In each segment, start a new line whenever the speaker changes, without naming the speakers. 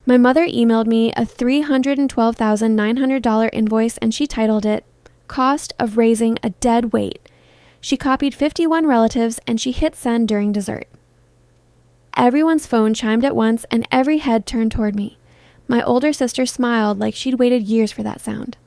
My mother emailed me a $312,900 invoice and she titled it, Cost of Raising a Dead Weight. She copied 51 relatives and she hit send during dessert. Everyone's phone chimed at once and every head turned toward me. My older sister smiled like she'd waited years for that sound.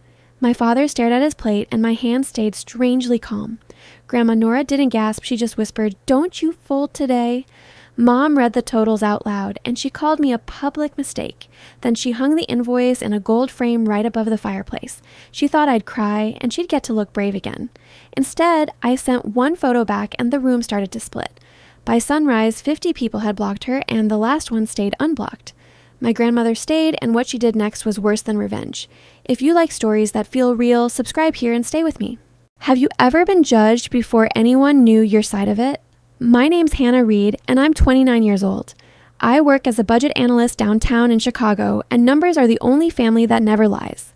My father stared at his plate and my hand stayed strangely calm. Grandma Nora didn't gasp, she just whispered, "Don't you fold today?" Mom read the totals out loud and she called me a public mistake. Then she hung the invoice in a gold frame right above the fireplace. She thought I'd cry and she'd get to look brave again. Instead, I sent one photo back and the room started to split. By sunrise, 50 people had blocked her and the last one stayed unblocked. My grandmother stayed and what she did next was worse than revenge. If you like stories that feel real, subscribe here and stay with me. Have you ever been judged before anyone knew your side of it? My name's Hannah Reed, and I'm 29 years old. I work as a budget analyst downtown in Chicago, and numbers are the only family that never lies.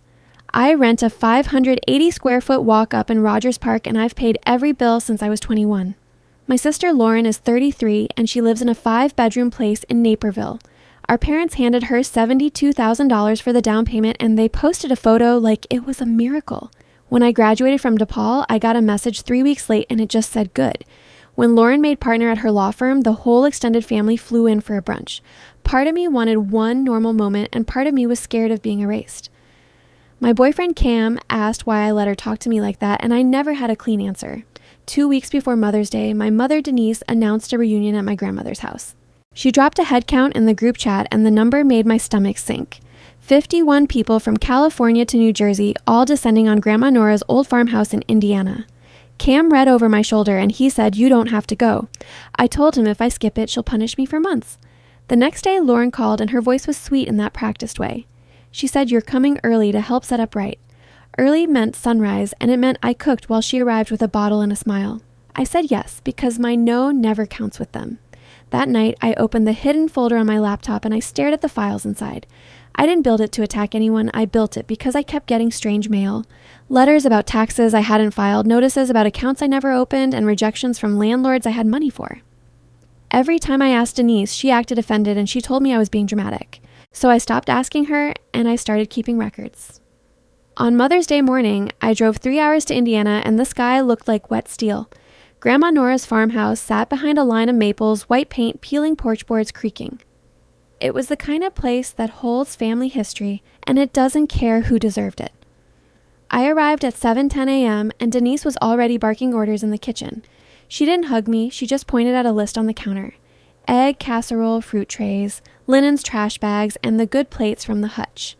I rent a 580 square foot walk up in Rogers Park, and I've paid every bill since I was 21. My sister Lauren is 33, and she lives in a 5-bedroom place in Naperville. Our parents handed her $72,000 for the down payment, and they posted a photo like it was a miracle. When I graduated from DePaul, I got a message 3 weeks late, and it just said good. When Lauren made partner at her law firm, the whole extended family flew in for a brunch. Part of me wanted one normal moment, and part of me was scared of being erased. My boyfriend Cam asked why I let her talk to me like that, and I never had a clean answer. 2 weeks before Mother's Day, my mother Denise announced a reunion at my grandmother's house. She dropped a head count in the group chat, and the number made my stomach sink. 51 people from California to New Jersey, all descending on Grandma Nora's old farmhouse in Indiana. Cam read over my shoulder and he said, "You don't have to go." I told him if I skip it, she'll punish me for months. The next day, Lauren called and her voice was sweet in that practiced way. She said, "You're coming early to help set up right." Early meant sunrise, and it meant I cooked while she arrived with a bottle and a smile. I said yes, because my no never counts with them. That night, I opened the hidden folder on my laptop and I stared at the files inside. I didn't build it to attack anyone, I built it because I kept getting strange mail. Letters about taxes I hadn't filed, notices about accounts I never opened, and rejections from landlords I had money for. Every time I asked Denise, she acted offended and she told me I was being dramatic. So I stopped asking her and I started keeping records. On Mother's Day morning, I drove 3 hours to Indiana and the sky looked like wet steel. Grandma Nora's farmhouse sat behind a line of maples, white paint, peeling porch boards creaking. It was the kind of place that holds family history and it doesn't care who deserved it. I arrived at 7:10 a.m. and Denise was already barking orders in the kitchen. She didn't hug me, she just pointed at a list on the counter. Egg casserole, fruit trays, linens, trash bags, and the good plates from the hutch.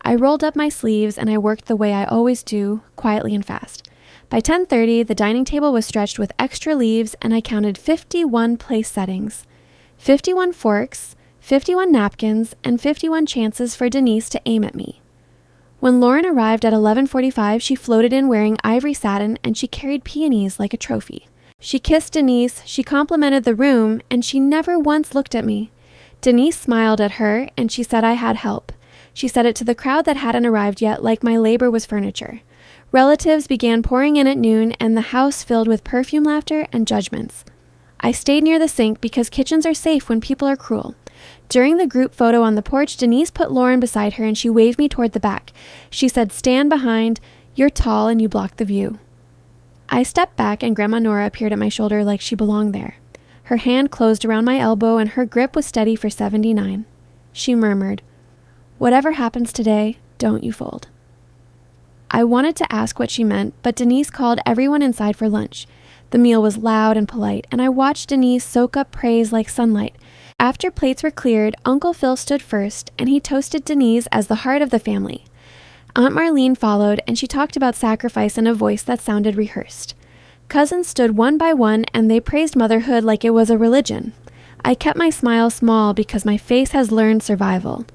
I rolled up my sleeves and I worked the way I always do, quietly and fast. By 10:30, the dining table was stretched with extra leaves and I counted 51 place settings, 51 forks, 51 napkins, and 51 chances for Denise to aim at me. When Lauren arrived at 11:45, she floated in wearing ivory satin and she carried peonies like a trophy. She kissed Denise, she complimented the room, and she never once looked at me. Denise smiled at her and she said I had help. She said it to the crowd that hadn't arrived yet like my labor was furniture. Relatives began pouring in at noon and the house filled with perfume, laughter, and judgments. I stayed near the sink because kitchens are safe when people are cruel. During the group photo on the porch, Denise put Lauren beside her and she waved me toward the back. She said, "Stand behind. You're tall and you block the view." I stepped back and Grandma Nora appeared at my shoulder like she belonged there. Her hand closed around my elbow and her grip was steady for 79. She murmured, "Whatever happens today, don't you fold." I wanted to ask what she meant, but Denise called everyone inside for lunch. The meal was loud and polite, and I watched Denise soak up praise like sunlight. After plates were cleared, Uncle Phil stood first, and he toasted Denise as the heart of the family. Aunt Marlene followed, and she talked about sacrifice in a voice that sounded rehearsed. Cousins stood one by one, and they praised motherhood like it was a religion. I kept my smile small because my face has learned survival.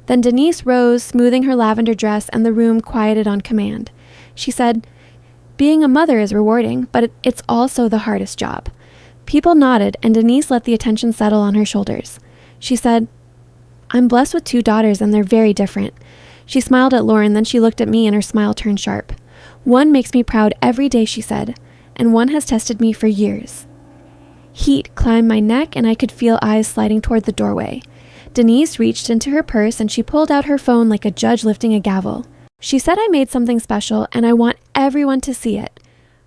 Then Denise rose, smoothing her lavender dress, and the room quieted on command. She said, "Being a mother is rewarding, but it's also the hardest job." People nodded, and Denise let the attention settle on her shoulders. She said, "I'm blessed with 2 daughters, and they're very different." She smiled at Lauren, then she looked at me, and her smile turned sharp. "One makes me proud every day," she said, "and one has tested me for years." Heat climbed my neck, and I could feel eyes sliding toward the doorway. Denise reached into her purse and she pulled out her phone like a judge lifting a gavel. She said I made something special and I want everyone to see it.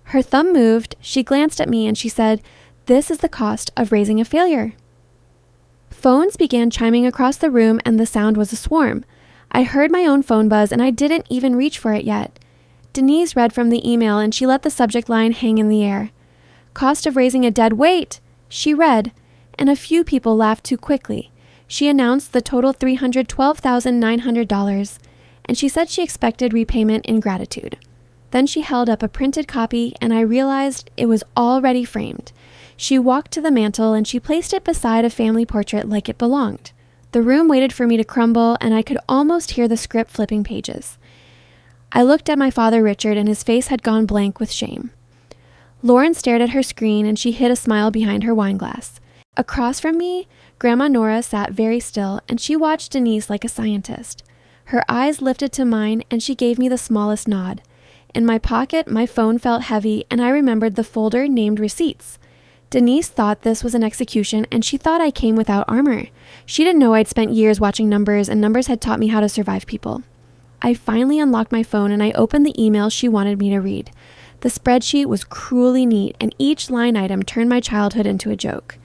Her thumb moved, she glanced at me and she said, "This is the cost of raising a failure." Phones began chiming across the room and the sound was a swarm. I heard my own phone buzz and I didn't even reach for it yet. Denise read from the email and she let the subject line hang in the air. "Cost of raising a dead weight," she read, and a few people laughed too quickly. She announced the total $312,900, and she said she expected repayment in gratitude. Then she held up a printed copy and I realized it was already framed. She walked to the mantel and she placed it beside a family portrait like it belonged. The room waited for me to crumble and I could almost hear the script flipping pages. I looked at my father Richard and his face had gone blank with shame. Lauren stared at her screen and she hid a smile behind her wine glass. Across from me, Grandma Nora sat very still and she watched Denise like a scientist. Her eyes lifted to mine and she gave me the smallest nod. In my pocket, my phone felt heavy and I remembered the folder named receipts. Denise thought this was an execution and she thought I came without armor. She didn't know I'd spent years watching numbers and numbers had taught me how to survive people. I finally unlocked my phone and I opened the email she wanted me to read. The spreadsheet was cruelly neat and each line item turned my childhood into a joke.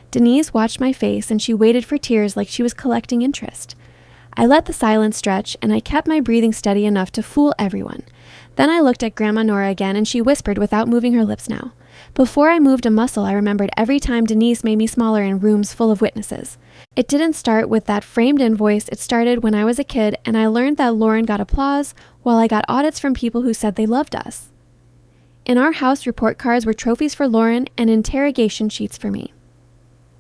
Denise watched my face and she waited for tears like she was collecting interest. I let the silence stretch and I kept my breathing steady enough to fool everyone. Then I looked at Grandma Nora again and she whispered without moving her lips now. Before I moved a muscle, I remembered every time Denise made me smaller in rooms full of witnesses. It didn't start with that framed invoice, it started when I was a kid and I learned that Lauren got applause while I got audits from people who said they loved us. In our house, report cards were trophies for Lauren and interrogation sheets for me.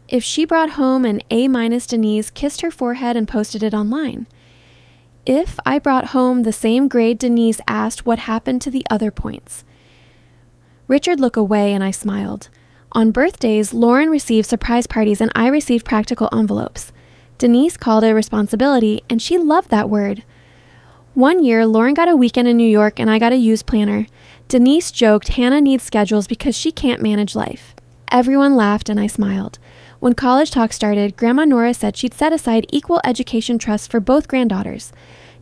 If she brought home an A- Denise kissed her forehead and posted it online. If I brought home the same grade, Denise asked what happened to the other points. Richard looked away and I smiled. On birthdays, Lauren received surprise parties and I received practical envelopes. Denise called it responsibility and she loved that word. One year, Lauren got a weekend in New York and I got a used planner. Denise joked Hannah needs schedules because she can't manage life. Everyone laughed and I smiled. When college talk started, Grandma Nora said she'd set aside equal education trusts for both granddaughters.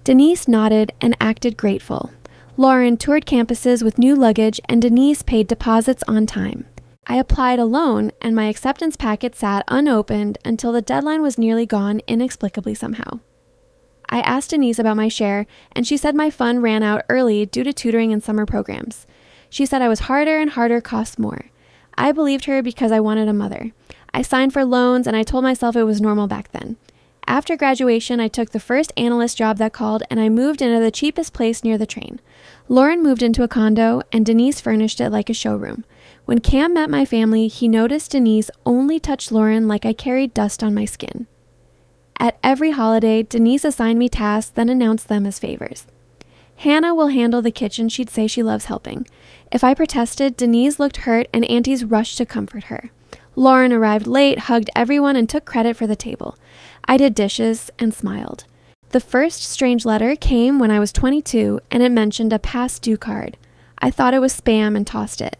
Denise nodded and acted grateful. Lauren toured campuses with new luggage and Denise paid deposits on time. I applied a loan and my acceptance packet sat unopened until the deadline was nearly gone inexplicably somehow. I asked Denise about my share and she said my fund ran out early due to tutoring and summer programs. She said I was harder and harder cost more. I believed her because I wanted a mother. I signed for loans and I told myself it was normal back then. After graduation, I took the first analyst job that called and I moved into the cheapest place near the train. Lauren moved into a condo and Denise furnished it like a showroom. When Cam met my family, he noticed Denise only touched Lauren like I carried dust on my skin. At every holiday, Denise assigned me tasks, then announced them as favors. Hannah will handle the kitchen, she'd say she loves helping. If I protested, Denise looked hurt and aunties rushed to comfort her. Lauren arrived late, hugged everyone, and took credit for the table. I did dishes and smiled. The first strange letter came when I was 22 and it mentioned a past due card. I thought it was spam and tossed it.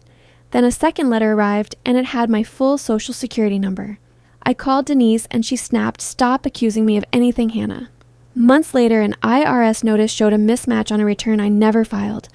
Then a second letter arrived and it had my full social security number. I called Denise and she snapped, "Stop accusing me of anything, Hannah." Months later, an IRS notice showed a mismatch on a return I never filed.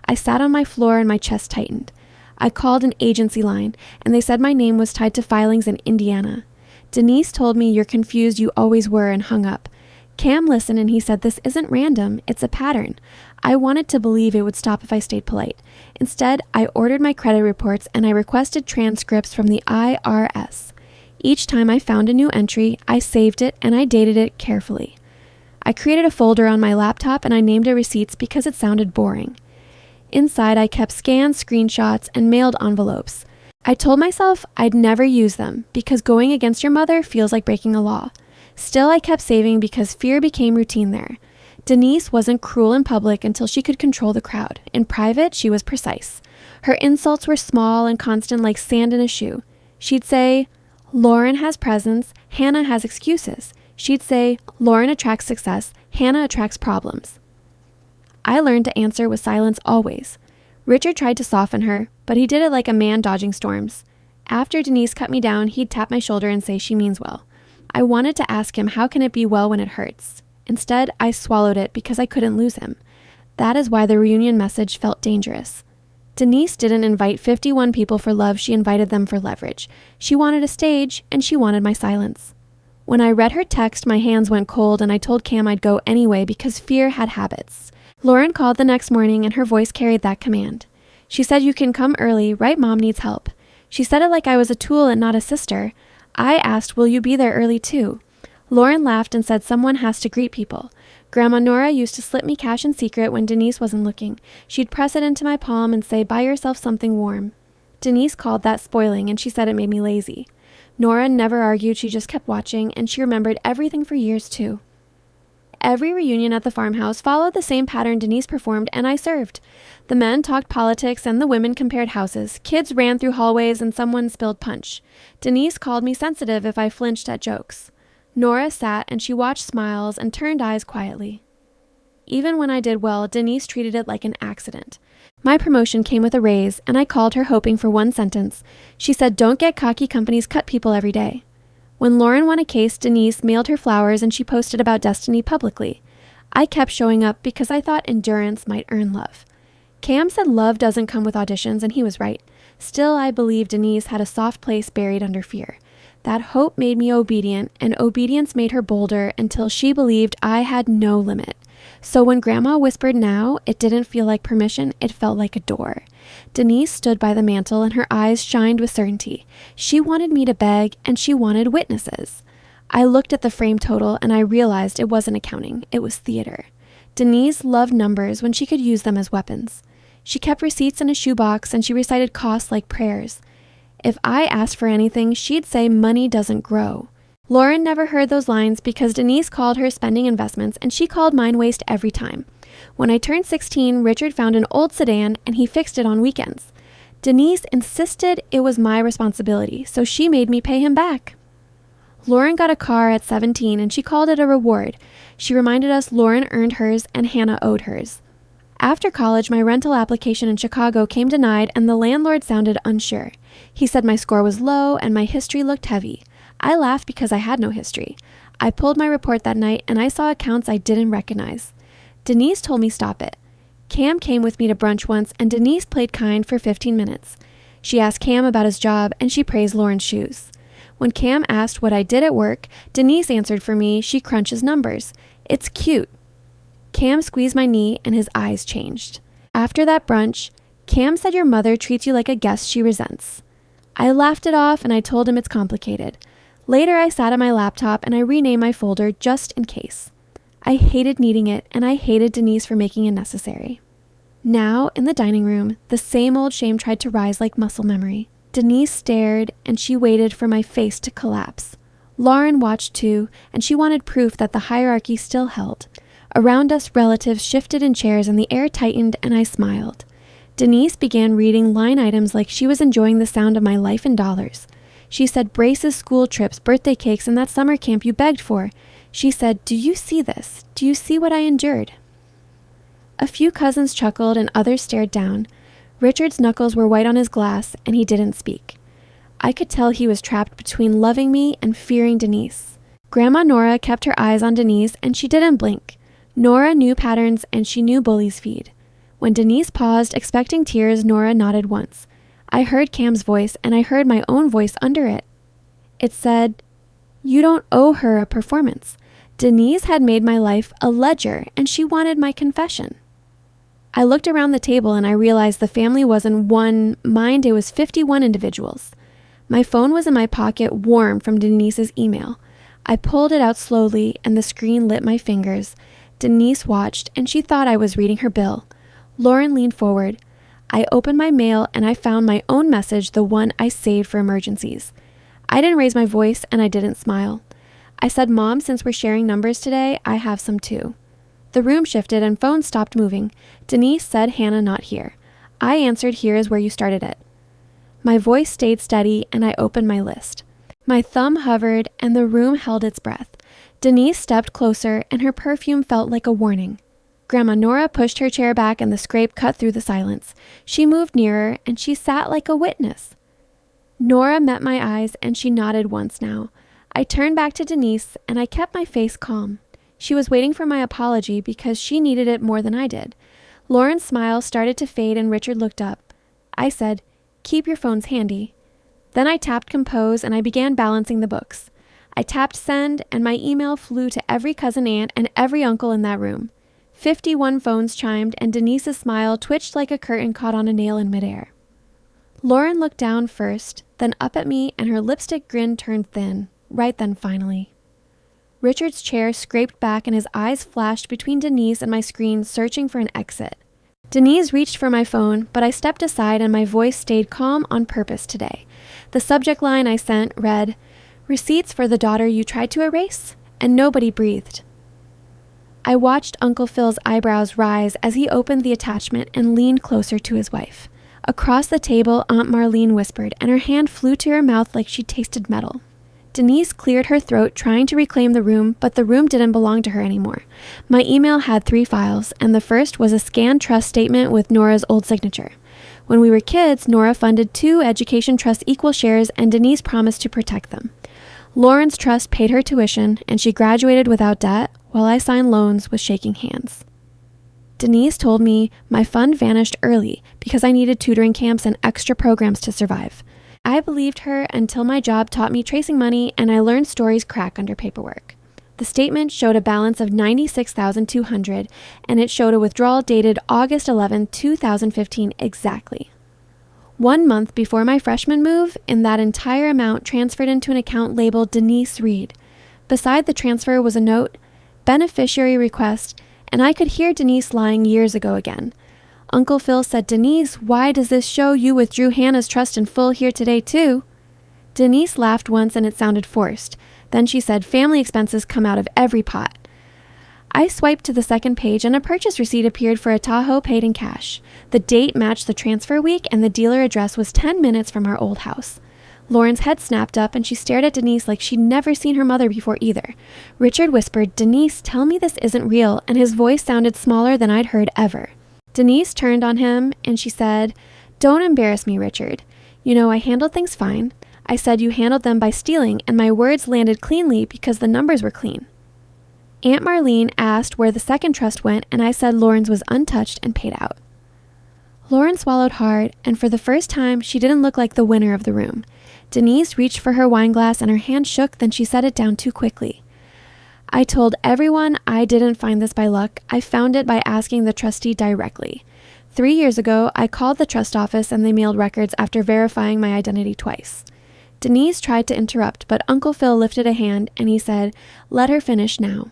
I sat on my floor and my chest tightened. I called an agency line and they said my name was tied to filings in Indiana. Denise told me, "You're confused, you always were," and hung up. Cam listened and he said, "This isn't random, it's a pattern." I wanted to believe it would stop if I stayed polite. Instead, I ordered my credit reports and I requested transcripts from the IRS. Each time I found a new entry, I saved it and I dated it carefully. I created a folder on my laptop and I named it receipts because it sounded boring. Inside, I kept scans, screenshots, and mailed envelopes. I told myself I'd never use them because going against your mother feels like breaking a law. Still, I kept saving because fear became routine there. Denise wasn't cruel in public until she could control the crowd. In private, she was precise. Her insults were small and constant like sand in a shoe. She'd say, "Lauren has presence, Hannah has excuses." She'd say, "Lauren attracts success, Hannah attracts problems." I learned to answer with silence always. Richard tried to soften her, but he did it like a man dodging storms. After Denise cut me down, he'd tap my shoulder and say she means well. I wanted to ask him, how can it be well when it hurts? Instead, I swallowed it because I couldn't lose him. That is why the reunion message felt dangerous. Denise didn't invite 51 people for love, she invited them for leverage. She wanted a stage, and she wanted my silence. When I read her text, my hands went cold, and I told Cam I'd go anyway because fear had habits. Lauren called the next morning, and her voice carried that command. She said, "You can come early, right? Mom needs help." She said it like I was a tool and not a sister. I asked, "Will you be there early too?" Lauren laughed and said, "Someone has to greet people." Grandma Nora used to slip me cash in secret when Denise wasn't looking. She'd press it into my palm and say, "Buy yourself something warm." Denise called that spoiling, and she said it made me lazy. Nora never argued, she just kept watching, and she remembered everything for years too. Every reunion at the farmhouse followed the same pattern Denise performed, and I served. The men talked politics and the women compared houses. Kids ran through hallways and someone spilled punch. Denise called me sensitive if I flinched at jokes. Nora sat and she watched smiles and turned eyes quietly. Even when I did well, Denise treated it like an accident. My promotion came with a raise, and I called her hoping for one sentence. She said, "Don't get cocky, companies cut people every day." When Lauren won a case, Denise mailed her flowers and she posted about Destiny publicly. I kept showing up because I thought endurance might earn love. Cam said love doesn't come with auditions, and he was right. Still, I believe Denise had a soft place buried under fear. That hope made me obedient, and obedience made her bolder until she believed I had no limit. So when Grandma whispered now, it didn't feel like permission, it felt like a door. Denise stood by the mantel and her eyes shined with certainty. She wanted me to beg, and she wanted witnesses. I looked at the frame total and I realized it wasn't accounting, it was theater. Denise loved numbers when she could use them as weapons. She kept receipts in a shoebox and she recited costs like prayers. If I asked for anything, she'd say money doesn't grow. Lauren never heard those lines because Denise called her spending investments and she called mine waste every time. When I turned 16, Richard found an old sedan and he fixed it on weekends. Denise insisted it was my responsibility, so she made me pay him back. Lauren got a car at 17 and she called it a reward. She reminded us Lauren earned hers and Hannah owed hers. After college, my rental application in Chicago came denied and the landlord sounded unsure. He said my score was low and my history looked heavy. I laughed because I had no history. I pulled my report that night and I saw accounts I didn't recognize. Denise told me stop it. Cam came with me to brunch once and Denise played kind for 15 minutes. She asked Cam about his job and she praised Lauren's shoes. When Cam asked what I did at work, Denise answered for me, she crunches numbers. It's cute. Cam squeezed my knee and his eyes changed. After that brunch, Cam said your mother treats you like a guest she resents. I laughed it off and I told him it's complicated. Later, I sat at my laptop and I renamed my folder just in case. I hated needing it and I hated Denise for making it necessary. Now, in the dining room, the same old shame tried to rise like muscle memory. Denise stared and she waited for my face to collapse. Lauren watched too, and she wanted proof that the hierarchy still held. Around us, relatives shifted in chairs and the air tightened and I smiled. Denise began reading line items like she was enjoying the sound of my life in dollars. She said braces, school trips, birthday cakes, and that summer camp you begged for. She said, "Do you see this? Do you see what I endured?" A few cousins chuckled and others stared down. Richard's knuckles were white on his glass and he didn't speak. I could tell he was trapped between loving me and fearing Denise. Grandma Nora kept her eyes on Denise and she didn't blink. Nora knew patterns and she knew bullies feed. When Denise paused, expecting tears, Nora nodded once. I heard Cam's voice and I heard my own voice under it. It said, "You don't owe her a performance. Denise had made my life a ledger and she wanted my confession." I looked around the table and I realized the family wasn't one mind, it was 51 individuals. My phone was in my pocket, warm from Denise's email. I pulled it out slowly and the screen lit my fingers. Denise watched and she thought I was reading her bill. Lauren leaned forward. I opened my mail and I found my own message, the one I saved for emergencies. I didn't raise my voice and I didn't smile. I said, "Mom, since we're sharing numbers today, I have some too." The room shifted and phones stopped moving. Denise said, "Hannah, not here." I answered, "Here is where you started it." My voice stayed steady and I opened my list. My thumb hovered and the room held its breath. Denise stepped closer and her perfume felt like a warning. Grandma Nora pushed her chair back and the scrape cut through the silence. She moved nearer and she sat like a witness. Nora met my eyes and she nodded once now. I turned back to Denise and I kept my face calm. She was waiting for my apology because she needed it more than I did. Lauren's smile started to fade and Richard looked up. I said, "Keep your phones handy." Then I tapped compose and I began balancing the books. I tapped send and my email flew to every cousin aunt and every uncle in that room. 51 phones chimed and Denise's smile twitched like a curtain caught on a nail in midair. Lauren looked down first, then up at me and her lipstick grin turned thin, right then finally. Richard's chair scraped back and his eyes flashed between Denise and my screen searching for an exit. Denise reached for my phone, but I stepped aside and my voice stayed calm on purpose today. The subject line I sent read, "Receipts for the daughter you tried to erase?" And nobody breathed. I watched Uncle Phil's eyebrows rise as he opened the attachment and leaned closer to his wife. Across the table, Aunt Marlene whispered, and her hand flew to her mouth like she tasted metal. Denise cleared her throat, trying to reclaim the room, but the room didn't belong to her anymore. My email had 3 files, and the first was a scanned trust statement with Nora's old signature. When we were kids, Nora funded 2 education trusts equal shares, and Denise promised to protect them. Lauren's trust paid her tuition, and she graduated without debt, while I signed loans with shaking hands. Denise told me my fund vanished early because I needed tutoring camps and extra programs to survive. I believed her until my job taught me tracing money and I learned stories crack under paperwork. The statement showed a balance of $96,200 and it showed a withdrawal dated August 11, 2015 exactly. 1 month before my freshman move, and that entire amount transferred into an account labeled Denise Reed. Beside the transfer was a note, "Beneficiary request," and I could hear Denise lying years ago again. Uncle Phil said, "Denise, why does this show you withdrew Hannah's trust in full here today too?" Denise laughed once and it sounded forced. Then she said, "Family expenses come out of every pot." I swiped to the second page and a purchase receipt appeared for a Tahoe paid in cash. The date matched the transfer week and the dealer address was 10 minutes from our old house. Lauren's head snapped up and she stared at Denise like she'd never seen her mother before either. Richard whispered, "Denise, tell me this isn't real," and his voice sounded smaller than I'd heard ever. Denise turned on him and she said, "Don't embarrass me, Richard. You know, I handled things fine. I said you handled them by stealing, and my words landed cleanly because the numbers were clean." Aunt Marlene asked where the second trust went, and I said Lauren's was untouched and paid out. Lauren swallowed hard, and for the first time, she didn't look like the winner of the room. Denise reached for her wine glass and her hand shook, then she set it down too quickly. I told everyone I didn't find this by luck. I found it by asking the trustee directly. 3 years ago, I called the trust office and they mailed records after verifying my identity twice. Denise tried to interrupt, but Uncle Phil lifted a hand and he said, "Let her finish now."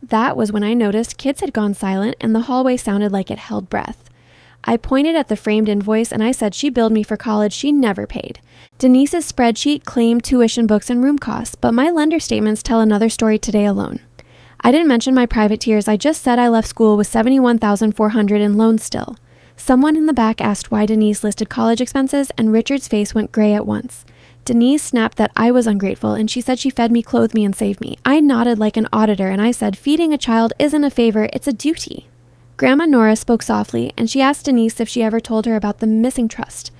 That was when I noticed kids had gone silent and the hallway sounded like it held breath. I pointed at the framed invoice and I said she billed me for college she never paid. Denise's spreadsheet claimed tuition, books, and room costs, but my lender statements tell another story today alone. I didn't mention my private tiers, I just said I left school with $71,400 in loans still. Someone in the back asked why Denise listed college expenses and Richard's face went gray at once. Denise snapped that I was ungrateful and she said she fed me, clothed me, and saved me. I nodded like an auditor and I said feeding a child isn't a favor, it's a duty. Grandma Nora spoke softly and she asked Denise if she ever told her about the missing trust.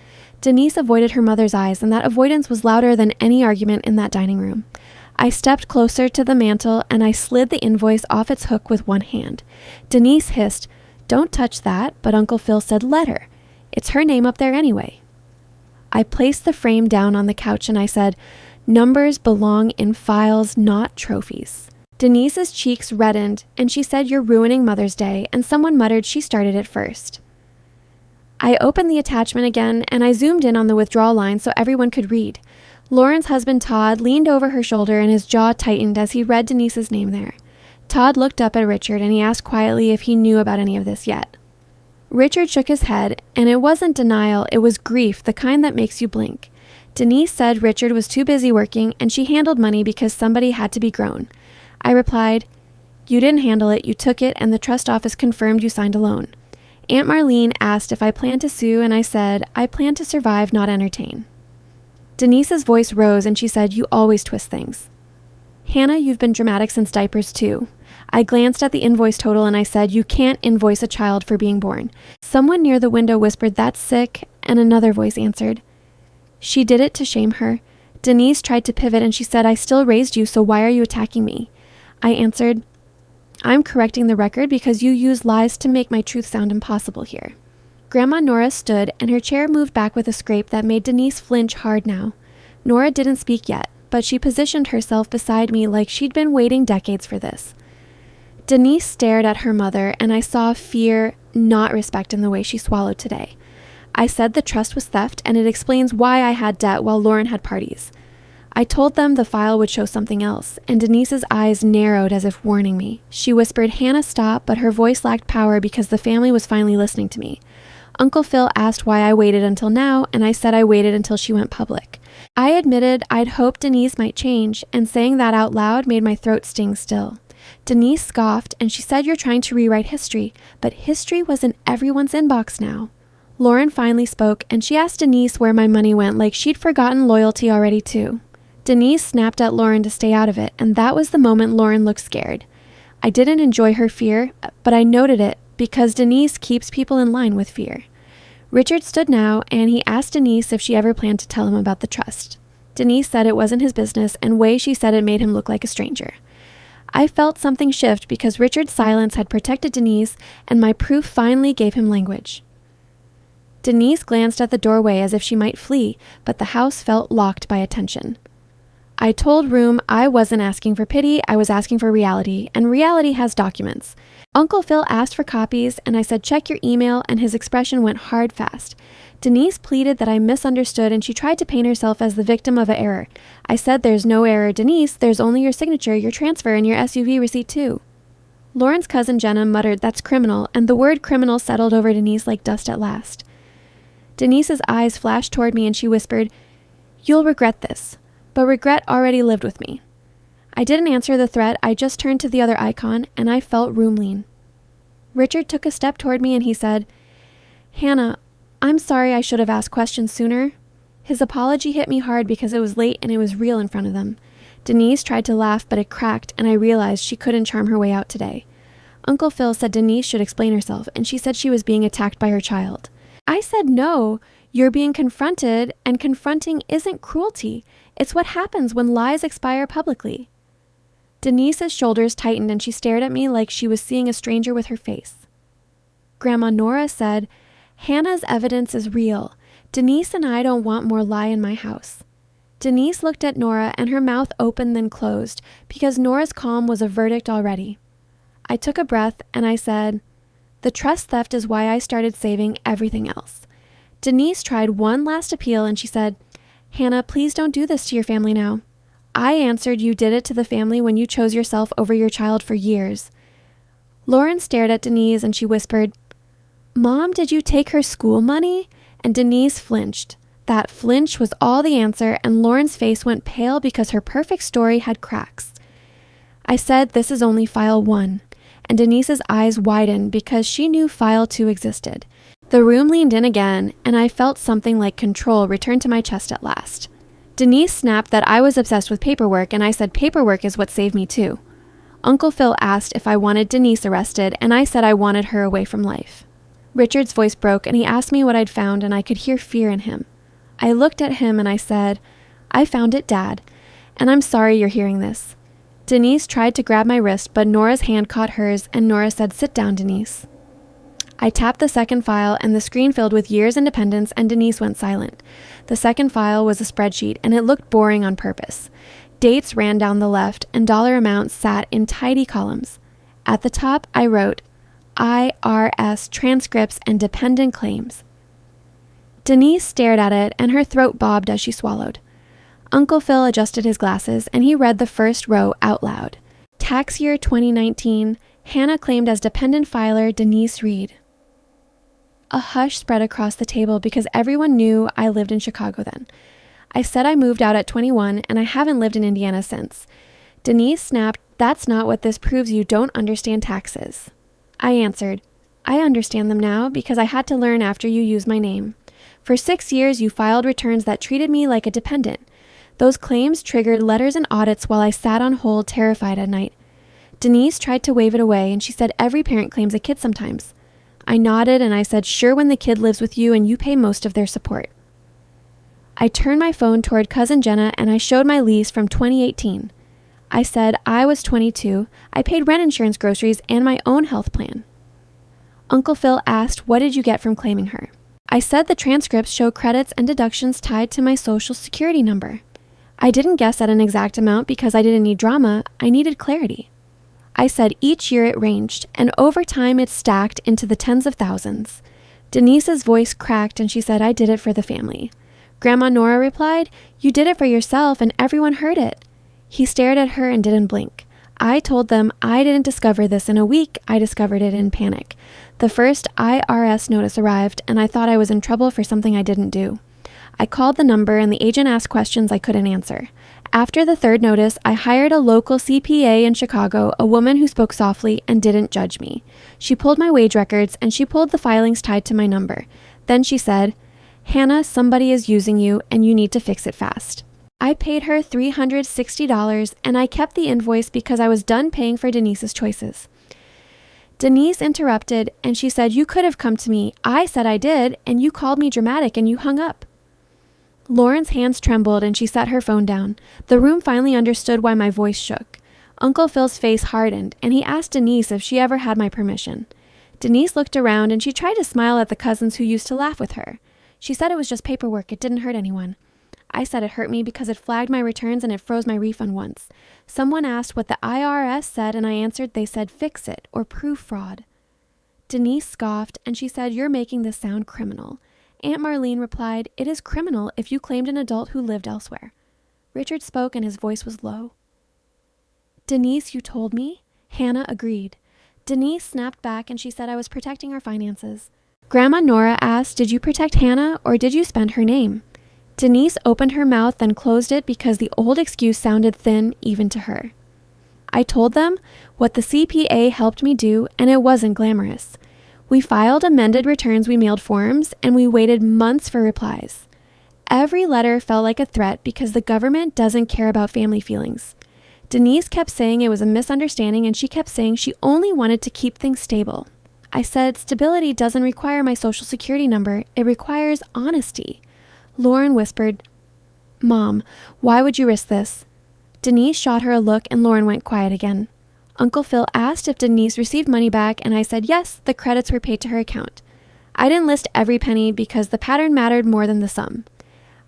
Denise avoided her mother's eyes and that avoidance was louder than any argument in that dining room. I stepped closer to the mantel and I slid the invoice off its hook with one hand. Denise hissed, "Don't touch that," but Uncle Phil said, "Let her. It's her name up there anyway." I placed the frame down on the couch and I said, "Numbers belong in files, not trophies." Denise's cheeks reddened and she said, "You're ruining Mother's Day," and someone muttered she started it first. I opened the attachment again and I zoomed in on the withdrawal line so everyone could read. Lauren's husband Todd leaned over her shoulder and his jaw tightened as he read Denise's name there. Todd looked up at Richard and he asked quietly if he knew about any of this yet. Richard shook his head, and it wasn't denial, it was grief, the kind that makes you blink. Denise said Richard was too busy working and she handled money because somebody had to be grown. I replied, "You didn't handle it, you took it, and the trust office confirmed you signed a loan." Aunt Marlene asked if I planned to sue, and I said, "I plan to survive, not entertain." Denise's voice rose and she said, "You always twist things." "Hannah, you've been dramatic since diapers too." I glanced at the invoice total and I said, "You can't invoice a child for being born." Someone near the window whispered, "That's sick," and another voice answered, "She did it to shame her. Denise tried to pivot and she said, I still raised you, so why are you attacking me? I answered, I'm correcting the record because you use lies to make my truth sound impossible here. Grandma Nora stood and her chair moved back with a scrape that made Denise flinch hard now. Nora didn't speak yet, but she positioned herself beside me like she'd been waiting decades for this. Denise stared at her mother and I saw fear, not respect in the way she swallowed today. I said the trust was theft and it explains why I had debt while Lauren had parties. I told them the file would show something else, and Denise's eyes narrowed as if warning me. She whispered, Hannah, stop, but her voice lacked power because the family was finally listening to me. Uncle Phil asked why I waited until now, and I said I waited until she went public. I admitted I'd hoped Denise might change, and saying that out loud made my throat sting still. Denise scoffed, and she said you're trying to rewrite history, but history was in everyone's inbox now. Lauren finally spoke, and she asked Denise where my money went like she'd forgotten loyalty already too. Denise snapped at Lauren to stay out of it, and that was the moment Lauren looked scared. I didn't enjoy her fear, but I noted it because Denise keeps people in line with fear. Richard stood now, and he asked Denise if she ever planned to tell him about the trust. Denise said it wasn't his business, and way she said it made him look like a stranger. I felt something shift because Richard's silence had protected Denise, and my proof finally gave him language. Denise glanced at the doorway as if she might flee, but the house felt locked by attention. I told Room I wasn't asking for pity, I was asking for reality, and reality has documents. Uncle Phil asked for copies, and I said check your email, and his expression went hard fast. Denise pleaded that I misunderstood, and she tried to paint herself as the victim of an error. I said there's no error, Denise, there's only your signature, your transfer, and your SUV receipt too. Lauren's cousin Jenna muttered that's criminal, and the word criminal settled over Denise like dust at last. Denise's eyes flashed toward me, and she whispered, you'll regret this. But regret already lived with me. I didn't answer the threat, I just turned to the other icon, and I felt Room lean. Richard took a step toward me and he said, Hannah, I'm sorry I should have asked questions sooner. His apology hit me hard because it was late and it was real in front of them. Denise tried to laugh, but it cracked, and I realized she couldn't charm her way out today. Uncle Phil said Denise should explain herself, and she said she was being attacked by her child. I said no, you're being confronted, and confronting isn't cruelty. It's what happens when lies expire publicly. Denise's shoulders tightened and she stared at me like she was seeing a stranger with her face. Grandma Nora said, Hannah's evidence is real. Denise and I don't want more lie in my house. Denise looked at Nora and her mouth opened then closed because Nora's calm was a verdict already. I took a breath and I said, the trust theft is why I started saving everything else. Denise tried one last appeal and she said, Hannah, please don't do this to your family now. I answered you did it to the family when you chose yourself over your child for years. Lauren stared at Denise and she whispered, Mom, did you take her school money? And Denise flinched. That flinch was all the answer, and Lauren's face went pale because her perfect story had cracks. I said, this is only file 1, and Denise's eyes widened because she knew file 2 existed. The room leaned in again, and I felt something like control return to my chest at last. Denise snapped that I was obsessed with paperwork, and I said paperwork is what saved me too. Uncle Phil asked if I wanted Denise arrested, and I said I wanted her away from life. Richard's voice broke, and he asked me what I'd found, and I could hear fear in him. I looked at him, and I said, I found it, Dad, and I'm sorry you're hearing this. Denise tried to grab my wrist, but Nora's hand caught hers, and Nora said, sit down, Denise. I tapped the second file, and the screen filled with years independence, and Denise went silent. The second file was a spreadsheet, and it looked boring on purpose. Dates ran down the left, and dollar amounts sat in tidy columns. At the top, I wrote, IRS transcripts and dependent claims. Denise stared at it, and her throat bobbed as she swallowed. Uncle Phil adjusted his glasses, and he read the first row out loud. Tax year 2019, Hannah claimed as dependent filer Denise Reed. A hush spread across the table because everyone knew I lived in Chicago then. I said I moved out at 21, and I haven't lived in Indiana since. Denise snapped, that's not what this proves, you don't understand taxes. I answered, I understand them now because I had to learn after you used my name. For 6 years, you filed returns that treated me like a dependent. Those claims triggered letters and audits while I sat on hold terrified at night. Denise tried to wave it away, and she said every parent claims a kid sometimes. I nodded and I said, sure, when the kid lives with you and you pay most of their support. I turned my phone toward Cousin Jenna and I showed my lease from 2018. I said I was 22, I paid rent insurance, groceries, and my own health plan. Uncle Phil asked, what did you get from claiming her? I said the transcripts show credits and deductions tied to my social security number. I didn't guess at an exact amount because I didn't need drama, I needed clarity. I said each year it ranged, and over time it stacked into the tens of thousands. Denise's voice cracked and she said, I did it for the family. Grandma Nora replied, you did it for yourself and everyone heard it. He stared at her and didn't blink. I told them I didn't discover this in a week, I discovered it in panic. The first IRS notice arrived and I thought I was in trouble for something I didn't do. I called the number and the agent asked questions I couldn't answer. After the third notice, I hired a local CPA in Chicago, a woman who spoke softly and didn't judge me. She pulled my wage records and she pulled the filings tied to my number. Then she said, Hannah, somebody is using you and you need to fix it fast. I paid her $360 and I kept the invoice because I was done paying for Denise's choices. Denise interrupted and she said, you could have come to me. I said I did and you called me dramatic and you hung up. Lauren's hands trembled and she set her phone down. The room finally understood why my voice shook. Uncle Phil's face hardened and he asked Denise if she ever had my permission. Denise looked around and she tried to smile at the cousins who used to laugh with her. She said it was just paperwork, it didn't hurt anyone. I said it hurt me because it flagged my returns and it froze my refund once. Someone asked what the IRS said and I answered they said fix it or prove fraud. Denise scoffed and she said, you're making this sound criminal. Aunt Marlene replied, it is criminal if you claimed an adult who lived elsewhere. Richard spoke and his voice was low. Denise, you told me? Hannah agreed. Denise snapped back and she said I was protecting our finances. Grandma Nora asked, did you protect Hannah or did you spend her name? Denise opened her mouth then closed it because the old excuse sounded thin even to her. I told them what the CPA helped me do and it wasn't glamorous. We filed amended returns, we mailed forms, and we waited months for replies. Every letter felt like a threat because the government doesn't care about family feelings. Denise kept saying it was a misunderstanding and she kept saying she only wanted to keep things stable. I said stability doesn't require my social security number, it requires honesty. Lauren whispered, Mom, why would you risk this? Denise shot her a look and Lauren went quiet again. Uncle Phil asked if Denise received money back and I said yes, the credits were paid to her account. I didn't list every penny because the pattern mattered more than the sum.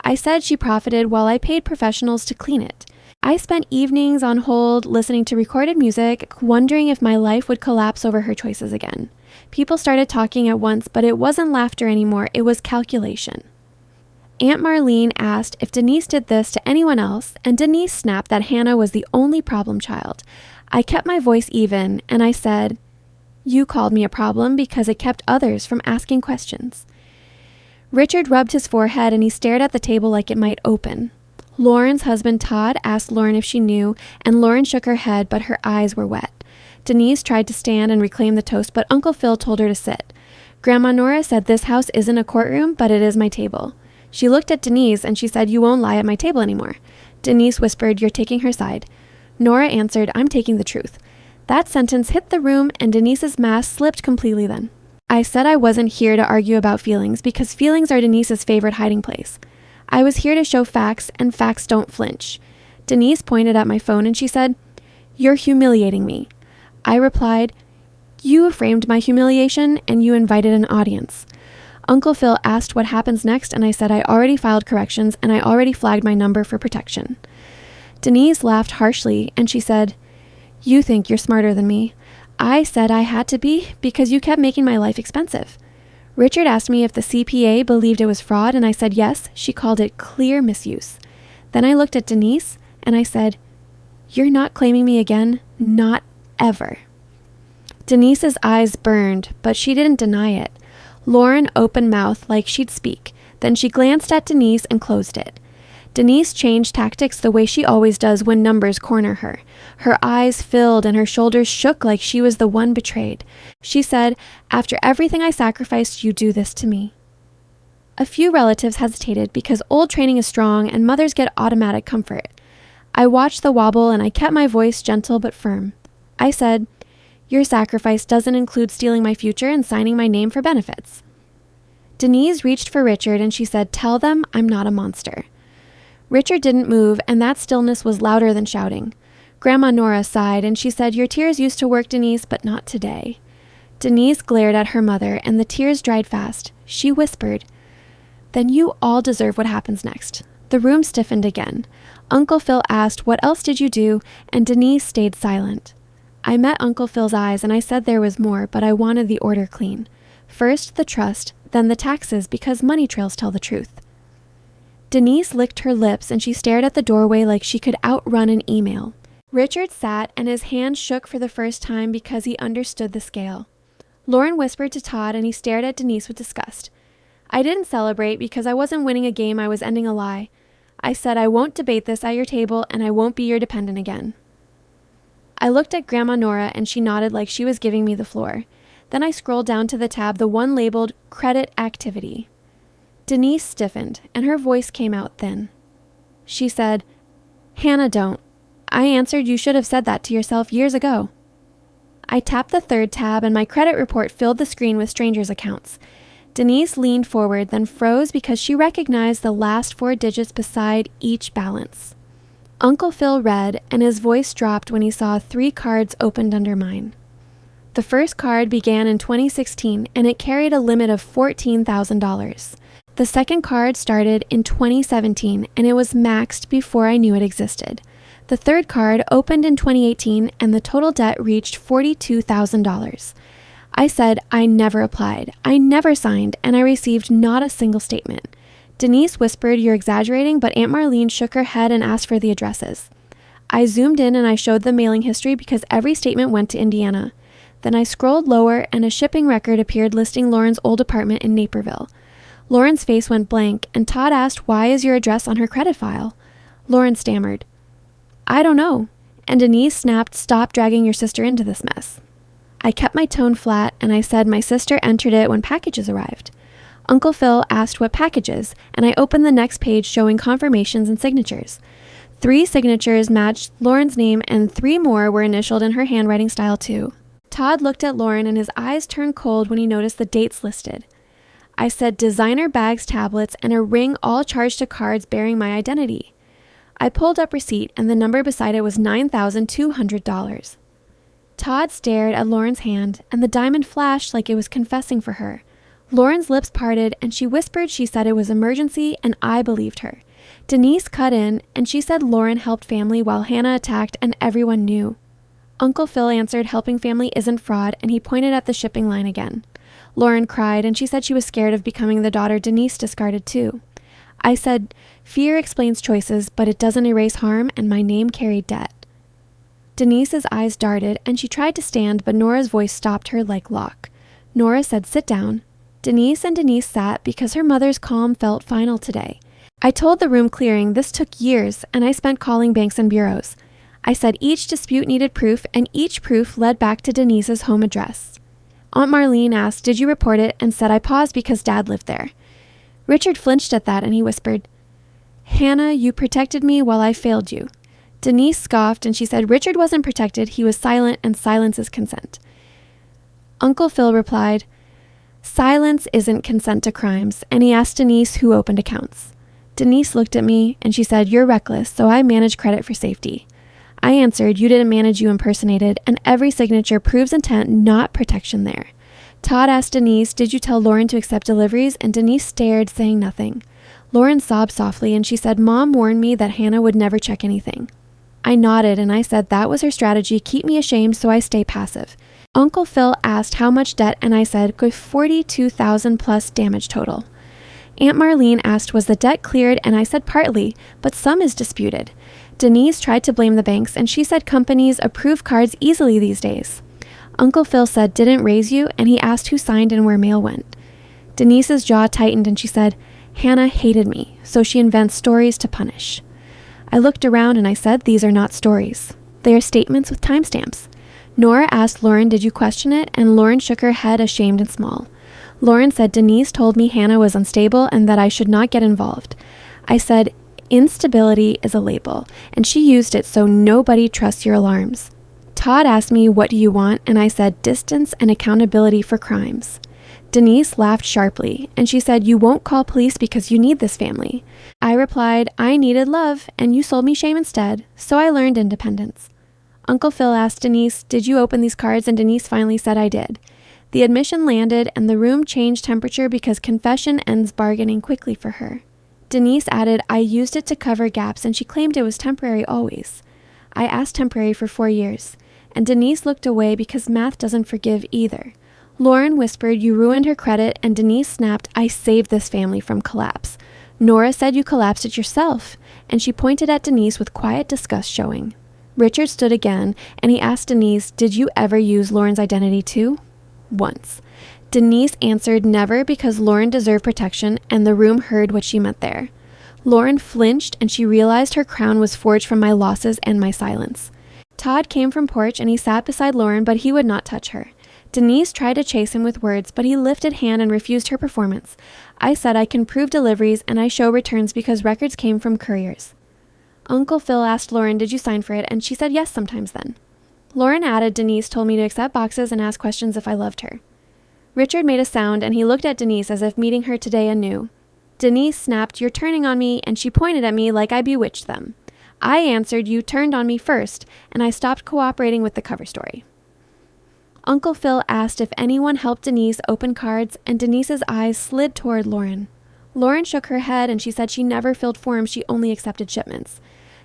I said she profited while I paid professionals to clean it. I spent evenings on hold listening to recorded music, wondering if my life would collapse over her choices again. People started talking at once, but it wasn't laughter anymore, it was calculation. Aunt Marlene asked if Denise did this to anyone else, and Denise snapped that Hannah was the only problem child. I kept my voice even, and I said, you called me a problem because it kept others from asking questions. Richard rubbed his forehead and he stared at the table like it might open. Lauren's husband Todd asked Lauren if she knew, and Lauren shook her head, but her eyes were wet. Denise tried to stand and reclaim the toast, but Uncle Phil told her to sit. Grandma Nora said this house isn't a courtroom, but it is my table. She looked at Denise and she said, you won't lie at my table anymore. Denise whispered, you're taking her side. Nora answered, I'm taking the truth. That sentence hit the room and Denise's mask slipped completely then. I said I wasn't here to argue about feelings because feelings are Denise's favorite hiding place. I was here to show facts and facts don't flinch. Denise pointed at my phone and she said, you're humiliating me. I replied, you framed my humiliation and you invited an audience. Uncle Phil asked what happens next and I said I already filed corrections and I already flagged my number for protection. Denise laughed harshly and she said, you think you're smarter than me. I said I had to be because you kept making my life expensive. Richard asked me if the CPA believed it was fraud and I said yes, she called it clear misuse. Then I looked at Denise and I said, you're not claiming me again, not ever. Denise's eyes burned, but she didn't deny it. Lauren opened mouth like she'd speak, then she glanced at Denise and closed it. Denise changed tactics the way she always does when numbers corner her. Her eyes filled and her shoulders shook like she was the one betrayed. She said, after everything I sacrificed, you do this to me. A few relatives hesitated because old training is strong and mothers get automatic comfort. I watched the wobble and I kept my voice gentle but firm. I said, your sacrifice doesn't include stealing my future and signing my name for benefits. Denise reached for Richard and she said, "Tell them I'm not a monster." Richard didn't move, and that stillness was louder than shouting. Grandma Nora sighed and she said, "Your tears used to work, Denise, but not today." Denise glared at her mother and the tears dried fast. She whispered, "Then you all deserve what happens next." The room stiffened again. Uncle Phil asked, "What else did you do?" and Denise stayed silent. I met Uncle Phil's eyes and I said there was more, but I wanted the order clean. First the trust, then the taxes, because money trails tell the truth. Denise licked her lips and she stared at the doorway like she could outrun an email. Richard sat and his hand shook for the first time because he understood the scale. Lauren whispered to Todd and he stared at Denise with disgust. I didn't celebrate because I wasn't winning a game, I was ending a lie. I said, "I won't debate this at your table and I won't be your dependent again." I looked at Grandma Nora and she nodded like she was giving me the floor. Then I scrolled down to the tab, the one labeled Credit Activity. Denise stiffened and her voice came out thin. She said, "Hannah, don't. I answered you should have said that to yourself years ago." I tapped the third tab and my credit report filled the screen with strangers' accounts. Denise leaned forward, then froze because she recognized the last 4 digits beside each balance. Uncle Phil read, and his voice dropped when he saw 3 cards opened under mine. The first card began in 2016, and it carried a limit of $14,000. The second card started in 2017, and it was maxed before I knew it existed. The third card opened in 2018, and the total debt reached $42,000. I said I never applied, I never signed, and I received not a single statement. Denise whispered, "You're exaggerating," but Aunt Marlene shook her head and asked for the addresses. I zoomed in and I showed the mailing history because every statement went to Indiana. Then I scrolled lower and a shipping record appeared listing Lauren's old apartment in Naperville. Lauren's face went blank and Todd asked, "Why is your address on her credit file?" Lauren stammered, "I don't know." And Denise snapped, "Stop dragging your sister into this mess." I kept my tone flat and I said my sister entered it when packages arrived. Uncle Phil asked what packages, and I opened the next page showing confirmations and signatures. 3 signatures matched Lauren's name and 3 more were initialed in her handwriting style too. Todd looked at Lauren and his eyes turned cold when he noticed the dates listed. I said designer bags, tablets, and a ring all charged to cards bearing my identity. I pulled up receipt and the number beside it was $9,200. Todd stared at Lauren's hand and the diamond flashed like it was confessing for her. Lauren's lips parted and she whispered she said it was emergency and I believed her. Denise cut in and she said Lauren helped family while Hannah attacked and everyone knew. Uncle Phil answered helping family isn't fraud and he pointed at the shipping line again. Lauren cried and she said she was scared of becoming the daughter Denise discarded too. I said, fear explains choices, but it doesn't erase harm and my name carried debt. Denise's eyes darted and she tried to stand, but Nora's voice stopped her like lock. Nora said, sit down. Denise sat because her mother's calm felt final today. I told the room clearing this took years and I spent calling banks and bureaus. I said each dispute needed proof and each proof led back to Denise's home address. Aunt Marlene asked, did you report it? And said I paused because Dad lived there. Richard flinched at that and he whispered, Hannah, you protected me while I failed you. Denise scoffed and she said Richard wasn't protected, he was silent and silence is consent. Uncle Phil replied, silence isn't consent to crimes, and he asked Denise who opened accounts. Denise looked at me and she said, you're reckless, so I manage credit for safety. I answered, you didn't manage, you impersonated, and every signature proves intent, not protection there. Todd asked Denise, did you tell Lauren to accept deliveries? And Denise stared, saying nothing. Lauren sobbed softly and she said, Mom warned me that Hannah would never check anything. I nodded and I said that was her strategy, keep me ashamed so I stay passive. Uncle Phil asked how much debt and I said, $42,000 plus damage total. Aunt Marlene asked, was the debt cleared? And I said partly, but some is disputed. Denise tried to blame the banks and she said companies approve cards easily these days. Uncle Phil said, didn't raise you, and he asked who signed and where mail went. Denise's jaw tightened and she said, Hannah hated me, so she invents stories to punish. I looked around and I said, these are not stories. They are statements with timestamps. Nora asked Lauren, did you question it? And Lauren shook her head, ashamed and small. Lauren said, Denise told me Hannah was unstable and that I should not get involved. I said, instability is a label, and she used it so nobody trusts your alarms. Todd asked me, what do you want? And I said, distance and accountability for crimes. Denise laughed sharply, and she said, "You won't call police because you need this family." I replied, "I needed love, and you sold me shame instead, so I learned independence." Uncle Phil asked Denise, "Did you open these cards?" And Denise finally said, "I did." The admission landed, and the room changed temperature because confession ends bargaining quickly for her. Denise added, "I used it to cover gaps," and she claimed it was temporary always. I asked temporary for 4 years, and Denise looked away because math doesn't forgive either. Lauren whispered, "You ruined her credit," and Denise snapped, "I saved this family from collapse." Nora said, "You collapsed it yourself," and she pointed at Denise with quiet disgust showing. Richard stood again, and he asked Denise, "Did you ever use Lauren's identity too?" Once. Denise answered never because Lauren deserved protection, and the room heard what she meant there. Lauren flinched, and she realized her crown was forged from my losses and my silence. Todd came from porch, and he sat beside Lauren, but he would not touch her. Denise tried to chase him with words, but he lifted hand and refused her performance. I said I can prove deliveries, and I show returns because records came from couriers. Uncle Phil asked Lauren, "Did you sign for it?" And she said yes sometimes then. Lauren added, "Denise told me to accept boxes and ask questions if I loved her." Richard made a sound, and he looked at Denise as if meeting her today anew. Denise snapped, "You're turning on me," and she pointed at me like I bewitched them. I answered, "You turned on me first," and I stopped cooperating with the cover story. Uncle Phil asked if anyone helped Denise open cards, and Denise's eyes slid toward Lauren. Lauren shook her head, and she said she never filled forms, she only accepted shipments.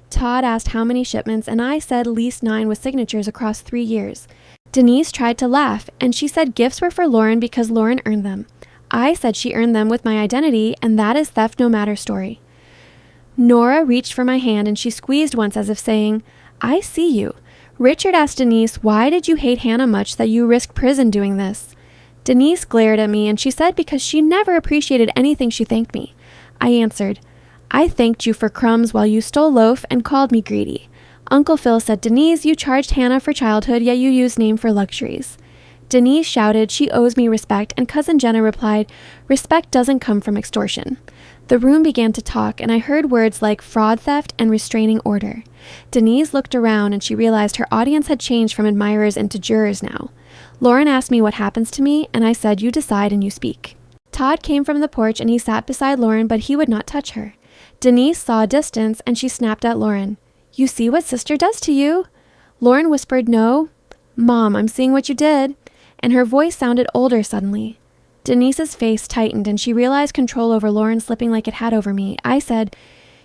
Todd asked how many shipments, and I said least 9 with signatures across 3 years. Denise tried to laugh, and she said gifts were for Lauren because Lauren earned them. I said she earned them with my identity, and that is theft no matter story. Nora reached for my hand, and she squeezed once as if saying, "I see you." Richard asked Denise, "Why did you hate Hannah much that you risked prison doing this?" Denise glared at me, and she said because she never appreciated anything she thanked me. I answered, "I thanked you for crumbs while you stole loaf and called me greedy." Uncle Phil said, "Denise, you charged Hannah for childhood, yet you used name for luxuries." Denise shouted, "She owes me respect," and Cousin Jenna replied, "Respect doesn't come from extortion." The room began to talk, and I heard words like fraud theft and restraining order. Denise looked around, and she realized her audience had changed from admirers into jurors now. Lauren asked me what happens to me, and I said, "You decide and you speak." Todd came from the porch, and he sat beside Lauren, but he would not touch her. Denise saw a distance, and she snapped at Lauren, "You see what sister does to you?" Lauren whispered, "No." "Mom, I'm seeing what you did." And her voice sounded older suddenly. Denise's face tightened, and she realized control over Lauren slipping like it had over me. I said,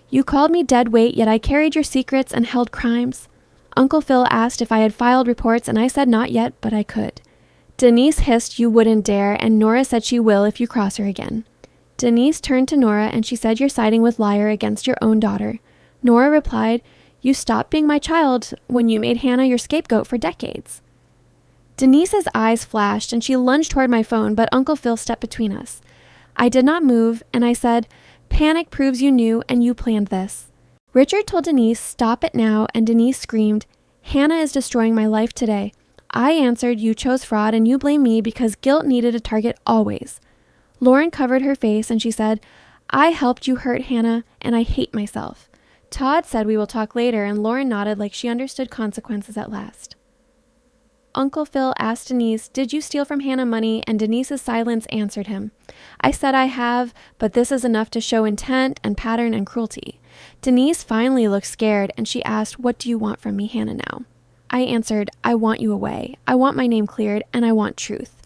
"You called me dead weight, yet I carried your secrets and held crimes." Uncle Phil asked if I had filed reports, and I said not yet, but I could. Denise hissed, "You wouldn't dare," and Nora said she will if you cross her again. Denise turned to Nora, and she said, "You're siding with liar against your own daughter." Nora replied, "You stopped being my child when you made Hannah your scapegoat for decades." Denise's eyes flashed, and she lunged toward my phone, but Uncle Phil stepped between us. I did not move, and I said, "Panic proves you knew, and you planned this." Richard told Denise, "Stop it now," and Denise screamed, "Hannah is destroying my life today." I answered, "You chose fraud, and you blame me because guilt needed a target always." Lauren covered her face, and she said, "I helped you hurt Hannah, and I hate myself." Todd said, "We will talk later," and Lauren nodded like she understood consequences at last. Uncle Phil asked Denise, "Did you steal from Hannah money?" And Denise's silence answered him. I said, "I have, but this is enough to show intent and pattern and cruelty." Denise finally looked scared, and she asked, "What do you want from me, Hannah, now?" I answered, "I want you away. I want my name cleared, and I want truth."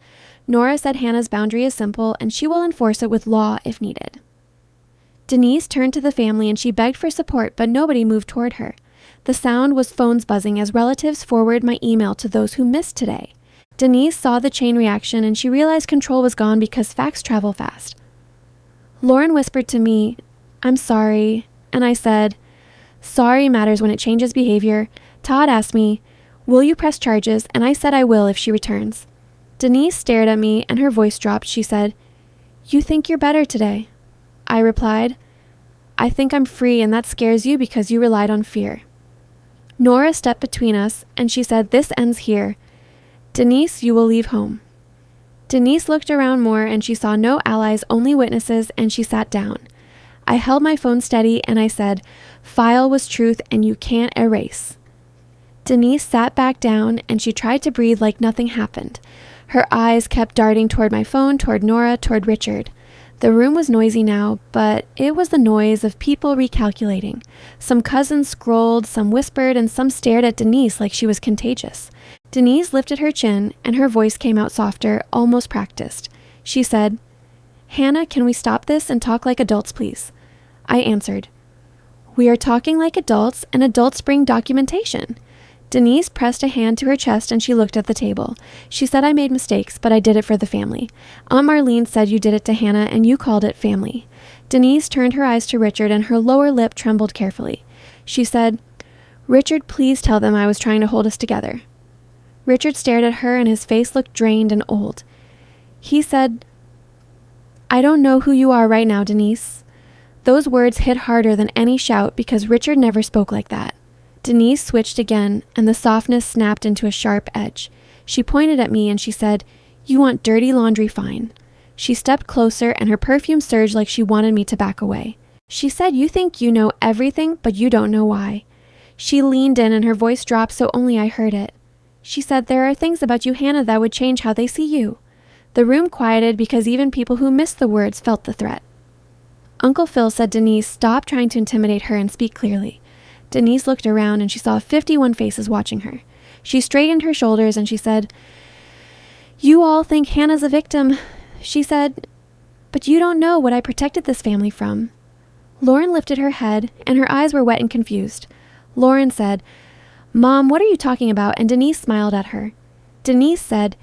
Nora said Hannah's boundary is simple, and she will enforce it with law if needed. Denise turned to the family, and she begged for support, but nobody moved toward her. The sound was phones buzzing as relatives forwarded my email to those who missed today. Denise saw the chain reaction, and she realized control was gone because facts travel fast. Lauren whispered to me, "I'm sorry," and I said, "Sorry matters when it changes behavior." Todd asked me, "Will you press charges?" And I said I will if she returns. Denise stared at me, and her voice dropped. She said, "You think you're better today?" I replied, "I think I'm free, and that scares you because you relied on fear." Nora stepped between us, and she said, "This ends here. Denise, you will leave home." Denise looked around more, and she saw no allies, only witnesses, and she sat down. I held my phone steady, and I said, "File was truth, and you can't erase." Denise sat back down, and she tried to breathe like nothing happened. Her eyes kept darting toward my phone, toward Nora, toward Richard. The room was noisy now, but it was the noise of people recalculating. Some cousins scrolled, some whispered, and some stared at Denise like she was contagious. Denise lifted her chin, and her voice came out softer, almost practiced. She said, "Hannah, can we stop this and talk like adults, please?" I answered, "We are talking like adults, and adults bring documentation." Denise pressed a hand to her chest and she looked at the table. She said I made mistakes, but I did it for the family. Aunt Marlene said you did it to Hannah and you called it family. Denise turned her eyes to Richard and her lower lip trembled carefully. She said, "Richard, please tell them I was trying to hold us together." Richard stared at her and his face looked drained and old. He said, "I don't know who you are right now, Denise." Those words hit harder than any shout because Richard never spoke like that. Denise switched again, and the softness snapped into a sharp edge. She pointed at me and she said, "You want dirty laundry, fine." She stepped closer and her perfume surged like she wanted me to back away. She said, "You think you know everything, but you don't know why." She leaned in and her voice dropped so only I heard it. She said, "There are things about you, Hannah, that would change how they see you." The room quieted because even people who missed the words felt the threat. Uncle Phil said, "Denise, stop trying to intimidate her and speak clearly." Denise looked around and she saw 51 faces watching her. She straightened her shoulders and she said, "You all think Hannah's a victim," she said, "but you don't know what I protected this family from." Lauren lifted her head and her eyes were wet and confused. Lauren said, "Mom, what are you talking about?" And Denise smiled at her. Denise said,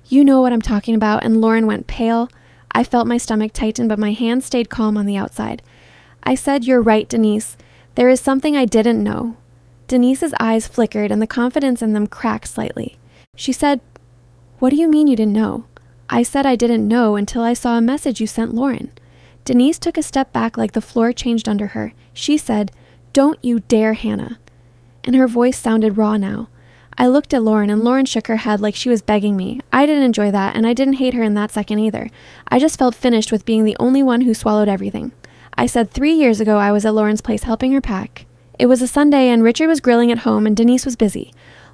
"You know what I'm talking about," and Lauren went pale. I felt my stomach tighten, but my hand stayed calm on the outside. I said, "You're right, Denise. There is something I didn't know." Denise's eyes flickered and the confidence in them cracked slightly. She said, "What do you mean you didn't know?" I said I didn't know until I saw a message you sent Lauren. Denise took a step back like the floor changed under her. She said, "Don't you dare, Hannah." And her voice sounded raw now. I looked at Lauren and Lauren shook her head like she was begging me. I didn't enjoy that and I didn't hate her in that second either. I just felt finished with being the only one who swallowed everything. I said 3 years ago I was at Lauren's place helping her pack. It was a Sunday and Richard was grilling at home and Denise was busy.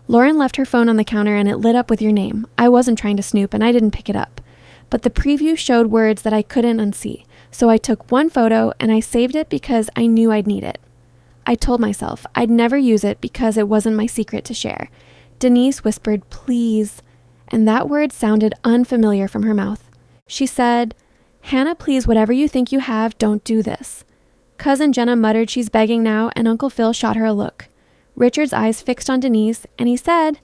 Lauren left her phone on the counter and it lit up with your name. I wasn't trying to snoop and I didn't pick it up. But the preview showed words that I couldn't unsee. So I took one photo and I saved it because I knew I'd need it. I told myself I'd never use it because it wasn't my secret to share. Denise whispered, "Please," and that word sounded unfamiliar from her mouth. She said, "Hannah, please, whatever you think you have, don't do this." Cousin Jenna muttered she's begging now, and Uncle Phil shot her a look. Richard's eyes fixed on Denise, and he said,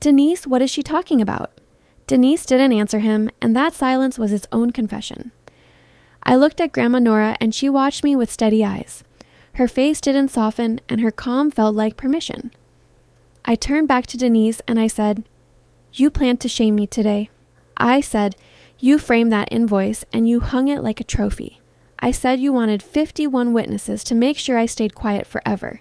"Denise, what is she talking about?" Denise didn't answer him, and that silence was its own confession. I looked at Grandma Nora, and she watched me with steady eyes. Her face didn't soften, and her calm felt like permission. I turned back to Denise, and I said, "You planned to shame me today." I said, "You framed that invoice, and you hung it like a trophy." I said you wanted 51 witnesses to make sure I stayed quiet forever.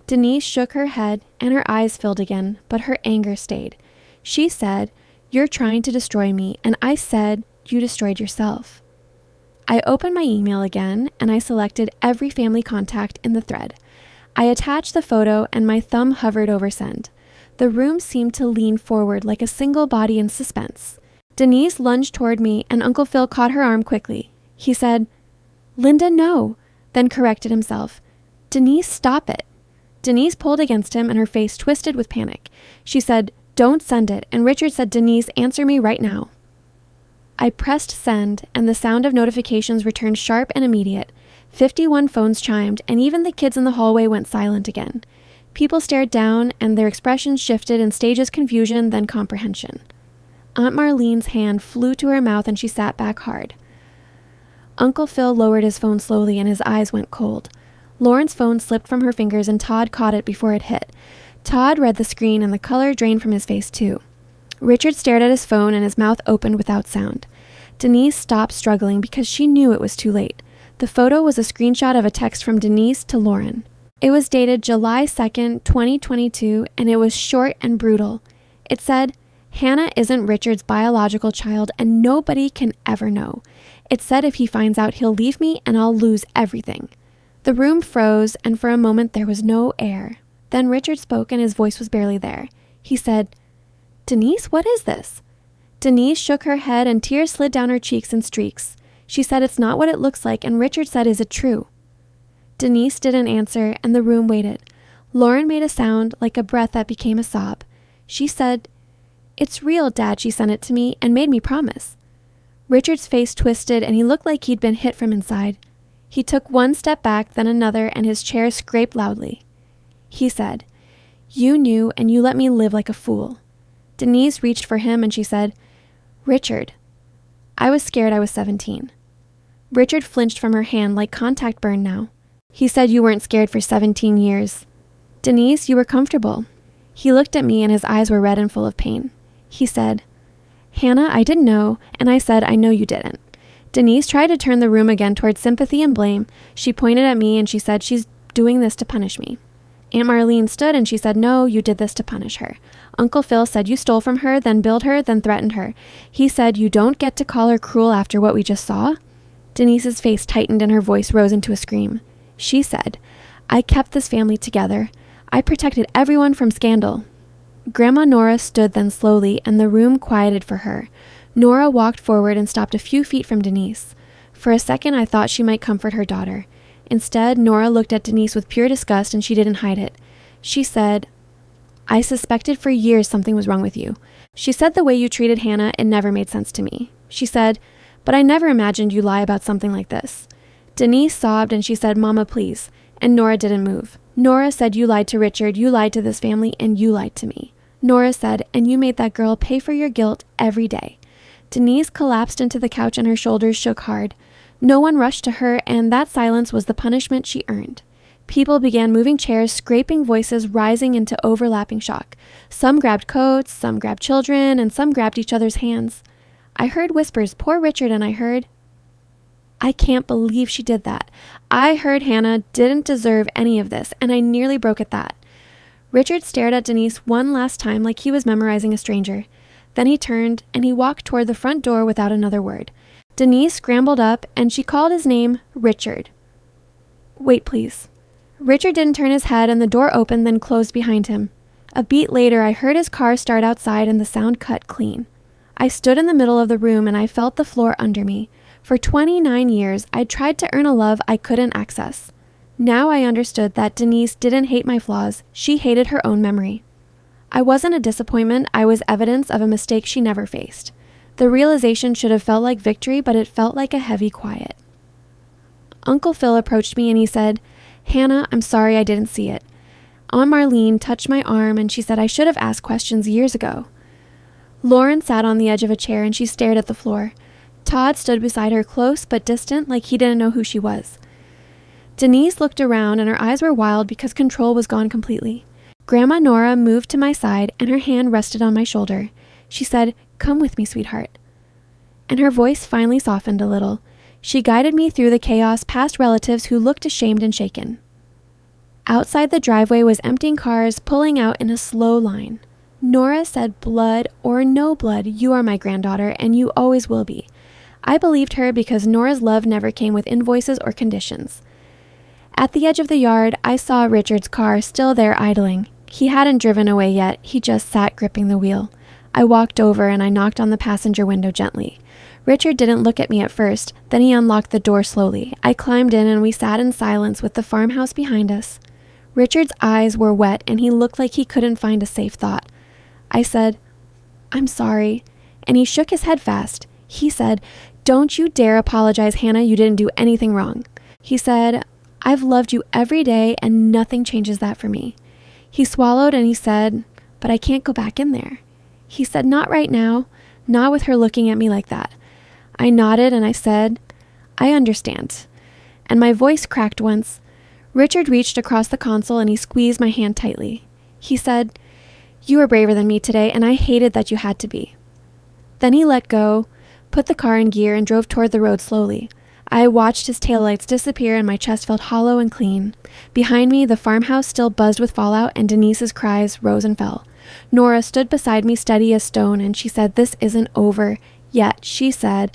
Denise shook her head, and her eyes filled again, but her anger stayed. She said, "You're trying to destroy me," and I said, "You destroyed yourself." I opened my email again, and I selected every family contact in the thread. I attached the photo, and my thumb hovered over send. The room seemed to lean forward like a single body in suspense. Denise lunged toward me, and Uncle Phil caught her arm quickly. He said, "Linda, no," then corrected himself. "Denise, stop it." Denise pulled against him, and her face twisted with panic. She said, "Don't send it," and Richard said, "Denise, answer me right now." I pressed send, and the sound of notifications returned sharp and immediate. 51 phones chimed, and even the kids in the hallway went silent again. People stared down, and their expressions shifted in stages confusion, then comprehension. Aunt Marlene's hand flew to her mouth, and she sat back hard. Uncle Phil lowered his phone slowly, and his eyes went cold. Lauren's phone slipped from her fingers, and Todd caught it before it hit. Todd read the screen, and the color drained from his face, too. Richard stared at his phone, and his mouth opened without sound. Denise stopped struggling because she knew it was too late. The photo was a screenshot of a text from Denise to Lauren. It was dated July 2nd, 2022, and it was short and brutal. It said, "Hannah isn't Richard's biological child, and nobody can ever know. It said if he finds out, he'll leave me, and I'll lose everything." The room froze, and for a moment there was no air. Then Richard spoke, and his voice was barely there. He said, "Denise, what is this?" Denise shook her head and tears slid down her cheeks in streaks. She said it's not what it looks like, and Richard said, is it true? Denise didn't answer, and the room waited. Lauren made a sound like a breath that became a sob. She said, "It's real, Dad. She sent it to me and made me promise." Richard's face twisted, and he looked like he'd been hit from inside. He took one step back, then another, and his chair scraped loudly. He said, "You knew, and you let me live like a fool." Denise reached for him, and she said, "Richard." I was scared I was 17. Richard flinched from her hand like contact burn now. He said, "You weren't scared for 17 years. Denise, you were comfortable." He looked at me, and his eyes were red and full of pain. He said, "Hannah, I didn't know," and I said, "I know you didn't." Denise tried to turn the room again toward sympathy and blame. She pointed at me, and she said, "She's doing this to punish me." Aunt Marlene stood, and she said, "No, you did this to punish her." Uncle Phil said, "You stole from her, then billed her, then threatened her." He said, "You don't get to call her cruel after what we just saw." Denise's face tightened, and her voice rose into a scream. She said, "I kept this family together. I protected everyone from scandal." Grandma Nora stood then slowly, and the room quieted for her. Nora walked forward and stopped a few feet from Denise. For a second, I thought she might comfort her daughter. Instead, Nora looked at Denise with pure disgust, and she didn't hide it. She said, "I suspected for years something was wrong with you." She said, "The way you treated Hannah, it never made sense to me." She said, "But I never imagined you'd lie about something like this." Denise sobbed, and she said, "Mama, please." And Nora didn't move. Nora said, "You lied to Richard, you lied to this family, and you lied to me." Nora said, "And you made that girl pay for your guilt every day." Denise collapsed into the couch, and her shoulders shook hard. No one rushed to her, and that silence was the punishment she earned. People began moving chairs, scraping voices rising into overlapping shock. Some grabbed coats, some grabbed children, and some grabbed each other's hands. I heard whispers, "Poor Richard," and I heard, "I can't believe she did that." I heard Hannah didn't deserve any of this, and I nearly broke at that. Richard stared at Denise one last time like he was memorizing a stranger. Then he turned, and he walked toward the front door without another word. Denise scrambled up, and she called his name, Richard. "Wait, please." Richard didn't turn his head, and the door opened, then closed behind him. A beat later, I heard his car start outside, and the sound cut clean. I stood in the middle of the room, and I felt the floor under me. For 29 years, I'd tried to earn a love I couldn't access. Now I understood that Denise didn't hate my flaws. She hated her own memory. I wasn't a disappointment. I was evidence of a mistake she never faced. The realization should have felt like victory, but it felt like a heavy quiet. Uncle Phil approached me, and he said, "Hannah, I'm sorry I didn't see it." Aunt Marlene touched my arm, and she said I should have asked questions years ago. Lauren sat on the edge of a chair, and she stared at the floor. Todd stood beside her, close but distant, like he didn't know who she was. Denise looked around, and her eyes were wild because control was gone completely. Grandma Nora moved to my side, and her hand rested on my shoulder. She said, "Come with me, sweetheart." And her voice finally softened a little. She guided me through the chaos past relatives who looked ashamed and shaken. Outside the driveway was emptying cars pulling out in a slow line. Nora said, "Blood or no blood, you are my granddaughter, and you always will be." I believed her because Nora's love never came with invoices or conditions. At the edge of the yard, I saw Richard's car still there idling. He hadn't driven away yet. He just sat gripping the wheel. I walked over, and I knocked on the passenger window gently. Richard didn't look at me at first. Then he unlocked the door slowly. I climbed in, and we sat in silence with the farmhouse behind us. Richard's eyes were wet, and he looked like he couldn't find a safe thought. I said, "I'm sorry," and he shook his head fast. He said, "Don't you dare apologize, Hannah. You didn't do anything wrong." He said, "I've loved you every day, and nothing changes that for me." He swallowed, and he said, "But I can't go back in there." He said, "Not right now, not with her looking at me like that." I nodded, and I said, "I understand." And my voice cracked once. Richard reached across the console, and he squeezed my hand tightly. He said, "You were braver than me today, and I hated that you had to be." Then he let go, put the car in gear, and drove toward the road slowly. I watched his taillights disappear, and my chest felt hollow and clean. Behind me, the farmhouse still buzzed with fallout, and Denise's cries rose and fell. Nora stood beside me, steady as stone, and she said, "This isn't over yet." She said,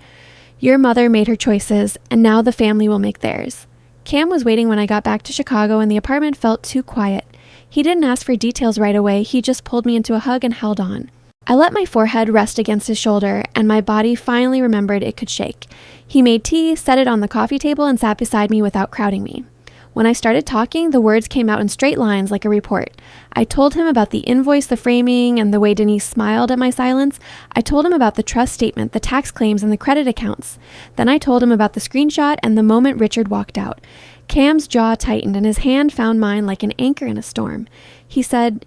"Your mother made her choices, and now the family will make theirs." Cam was waiting when I got back to Chicago, and the apartment felt too quiet. He didn't ask for details right away. He just pulled me into a hug and held on. I let my forehead rest against his shoulder, and my body finally remembered it could shake. He made tea, set it on the coffee table, and sat beside me without crowding me. When I started talking, the words came out in straight lines like a report. I told him about the invoice, the framing, and the way Denise smiled at my silence. I told him about the trust statement, the tax claims, and the credit accounts. Then I told him about the screenshot and the moment Richard walked out. Cam's jaw tightened and his hand found mine like an anchor in a storm. He said,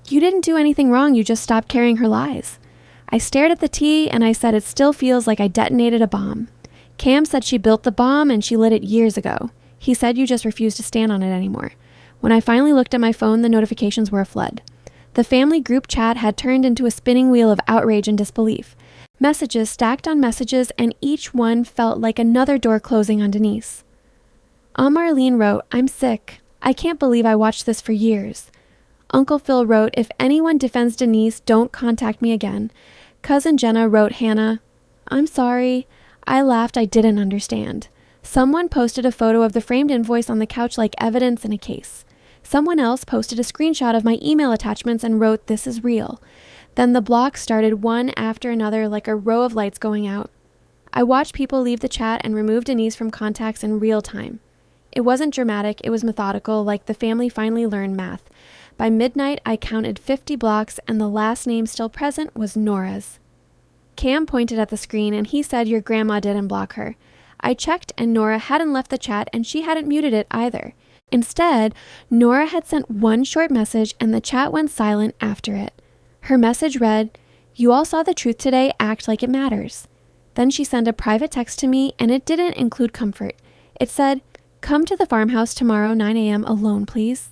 "You didn't do anything wrong, you just stopped carrying her lies." I stared at the tea and I said it still feels like I detonated a bomb. Cam said she built the bomb and she lit it years ago. He said you just refused to stand on it anymore. When I finally looked at my phone, the notifications were a flood. The family group chat had turned into a spinning wheel of outrage and disbelief. Messages stacked on messages, and each one felt like another door closing on Denise. Marlene wrote, "I'm sick. I can't believe I watched this for years." Uncle Phil wrote, "If anyone defends Denise, don't contact me again." Cousin Jenna wrote Hannah, "I'm sorry. I laughed. I didn't understand." Someone posted a photo of the framed invoice on the couch like evidence in a case. Someone else posted a screenshot of my email attachments and wrote, "This is real." Then the blocks started one after another like a row of lights going out. I watched people leave the chat and remove Denise from contacts in real time. It wasn't dramatic, it was methodical, like the family finally learned math. By midnight, I counted 50 blocks, and the last name still present was Nora's. Cam pointed at the screen and he said your grandma didn't block her. I checked and Nora hadn't left the chat and she hadn't muted it either. Instead, Nora had sent one short message and the chat went silent after it. Her message read, "You all saw the truth today, act like it matters." Then she sent a private text to me and it didn't include comfort. It said, "Come to the farmhouse tomorrow 9 a.m. alone, please."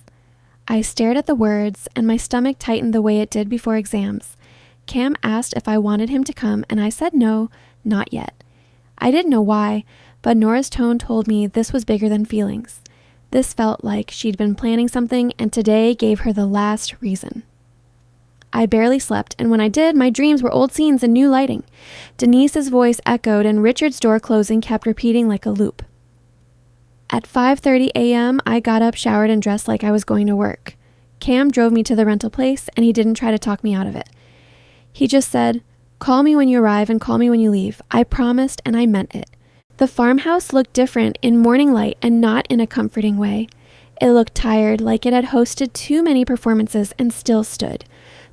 I stared at the words and my stomach tightened the way it did before exams. Cam asked if I wanted him to come and I said no, not yet. I didn't know why, but Nora's tone told me this was bigger than feelings. This felt like she'd been planning something and today gave her the last reason. I barely slept, and when I did, my dreams were old scenes and new lighting. Denise's voice echoed and Richard's door closing kept repeating like a loop. At 5:30 a.m., I got up, showered, and dressed like I was going to work. Cam drove me to the rental place, and he didn't try to talk me out of it. He just said, "Call me when you arrive and call me when you leave." I promised, and I meant it. The farmhouse looked different in morning light and not in a comforting way. It looked tired, like it had hosted too many performances and still stood.